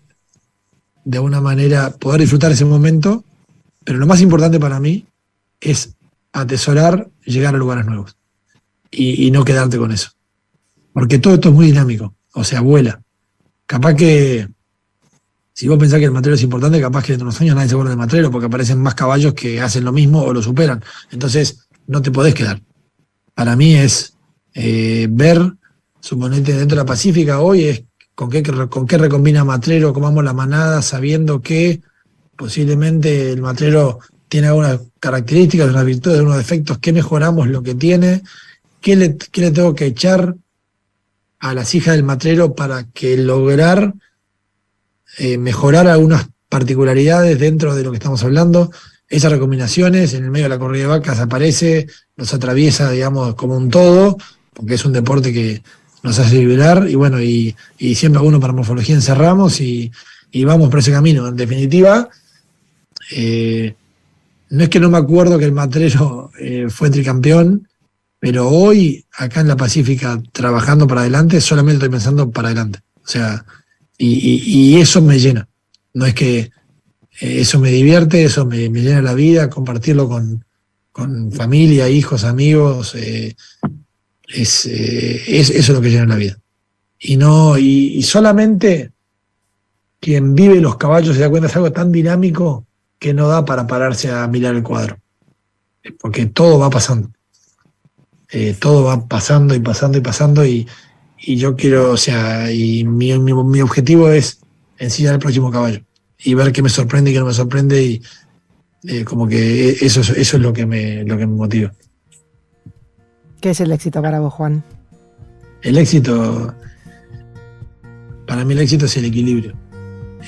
de alguna manera poder disfrutar ese momento, pero lo más importante para mí es atesorar llegar a lugares nuevos y no quedarte con eso. Porque todo esto es muy dinámico, o sea, vuela. Capaz que, si vos pensás que el Matero es importante, capaz que dentro de unos años nadie se acuerda del Matero porque aparecen más caballos que hacen lo mismo o lo superan. Entonces, no te podés quedar. Para mí es ver, suponete dentro de la Pacífica hoy, es con qué recombina Matrero, cómo vamos la manada, sabiendo que posiblemente el Matrero tiene algunas características, unas virtudes, unos defectos, qué mejoramos lo que tiene, qué le tengo que echar a las hijas del Matrero para que lograr mejorar algunas particularidades dentro de lo que estamos hablando. Esas recombinaciones en el medio de la corrida de vacas aparece, nos atraviesa, digamos, como un todo, porque es un deporte que nos hace vibrar, y bueno, y siempre alguno para morfología encerramos y vamos por ese camino. En definitiva, no es que no me acuerdo que el Matrero fue tricampeón, pero hoy, acá en la Pacífica, trabajando para adelante, solamente estoy pensando para adelante. O sea, y eso me llena. No es que eso me divierte, eso me llena la vida, compartirlo con familia, hijos, amigos, eso es lo que llena la vida. Y solamente quien vive los caballos se da cuenta, es algo tan dinámico que no da para pararse a mirar el cuadro. Porque todo va pasando. Todo va pasando y pasando y pasando, y yo quiero, o sea, y mi objetivo es enseñar el próximo caballo y ver qué me sorprende y qué no me sorprende, y como que eso es lo que me motiva. ¿Qué es el éxito para vos, Juan? El éxito, para mí el éxito es el equilibrio.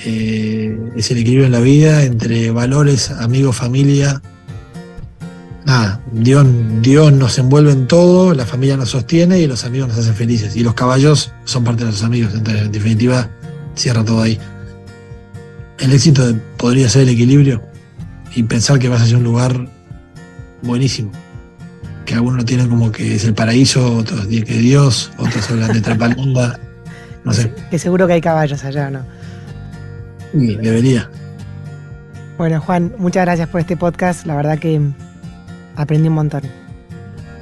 Es el equilibrio en la vida entre valores, amigos, familia. Nada, Dios nos envuelve en todo, la familia nos sostiene y los amigos nos hacen felices. Y los caballos son parte de nuestros amigos, entonces en definitiva cierra todo ahí. El éxito podría ser el equilibrio y pensar que vas hacia un lugar buenísimo, que algunos lo tienen como que es el paraíso, otros dicen que es Dios, otros hablan de Trapalonga, no sé. Que seguro que hay caballos allá, ¿no? Sí, debería. Bueno, Juan, muchas gracias por este podcast. La verdad que aprendí un montón.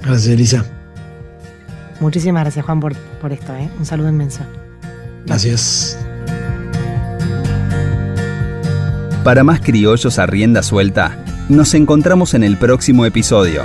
Gracias, Elisa. Muchísimas gracias, Juan, por esto, ¿eh? Un saludo inmenso. Gracias. Para más criollos a rienda suelta, nos encontramos en el próximo episodio.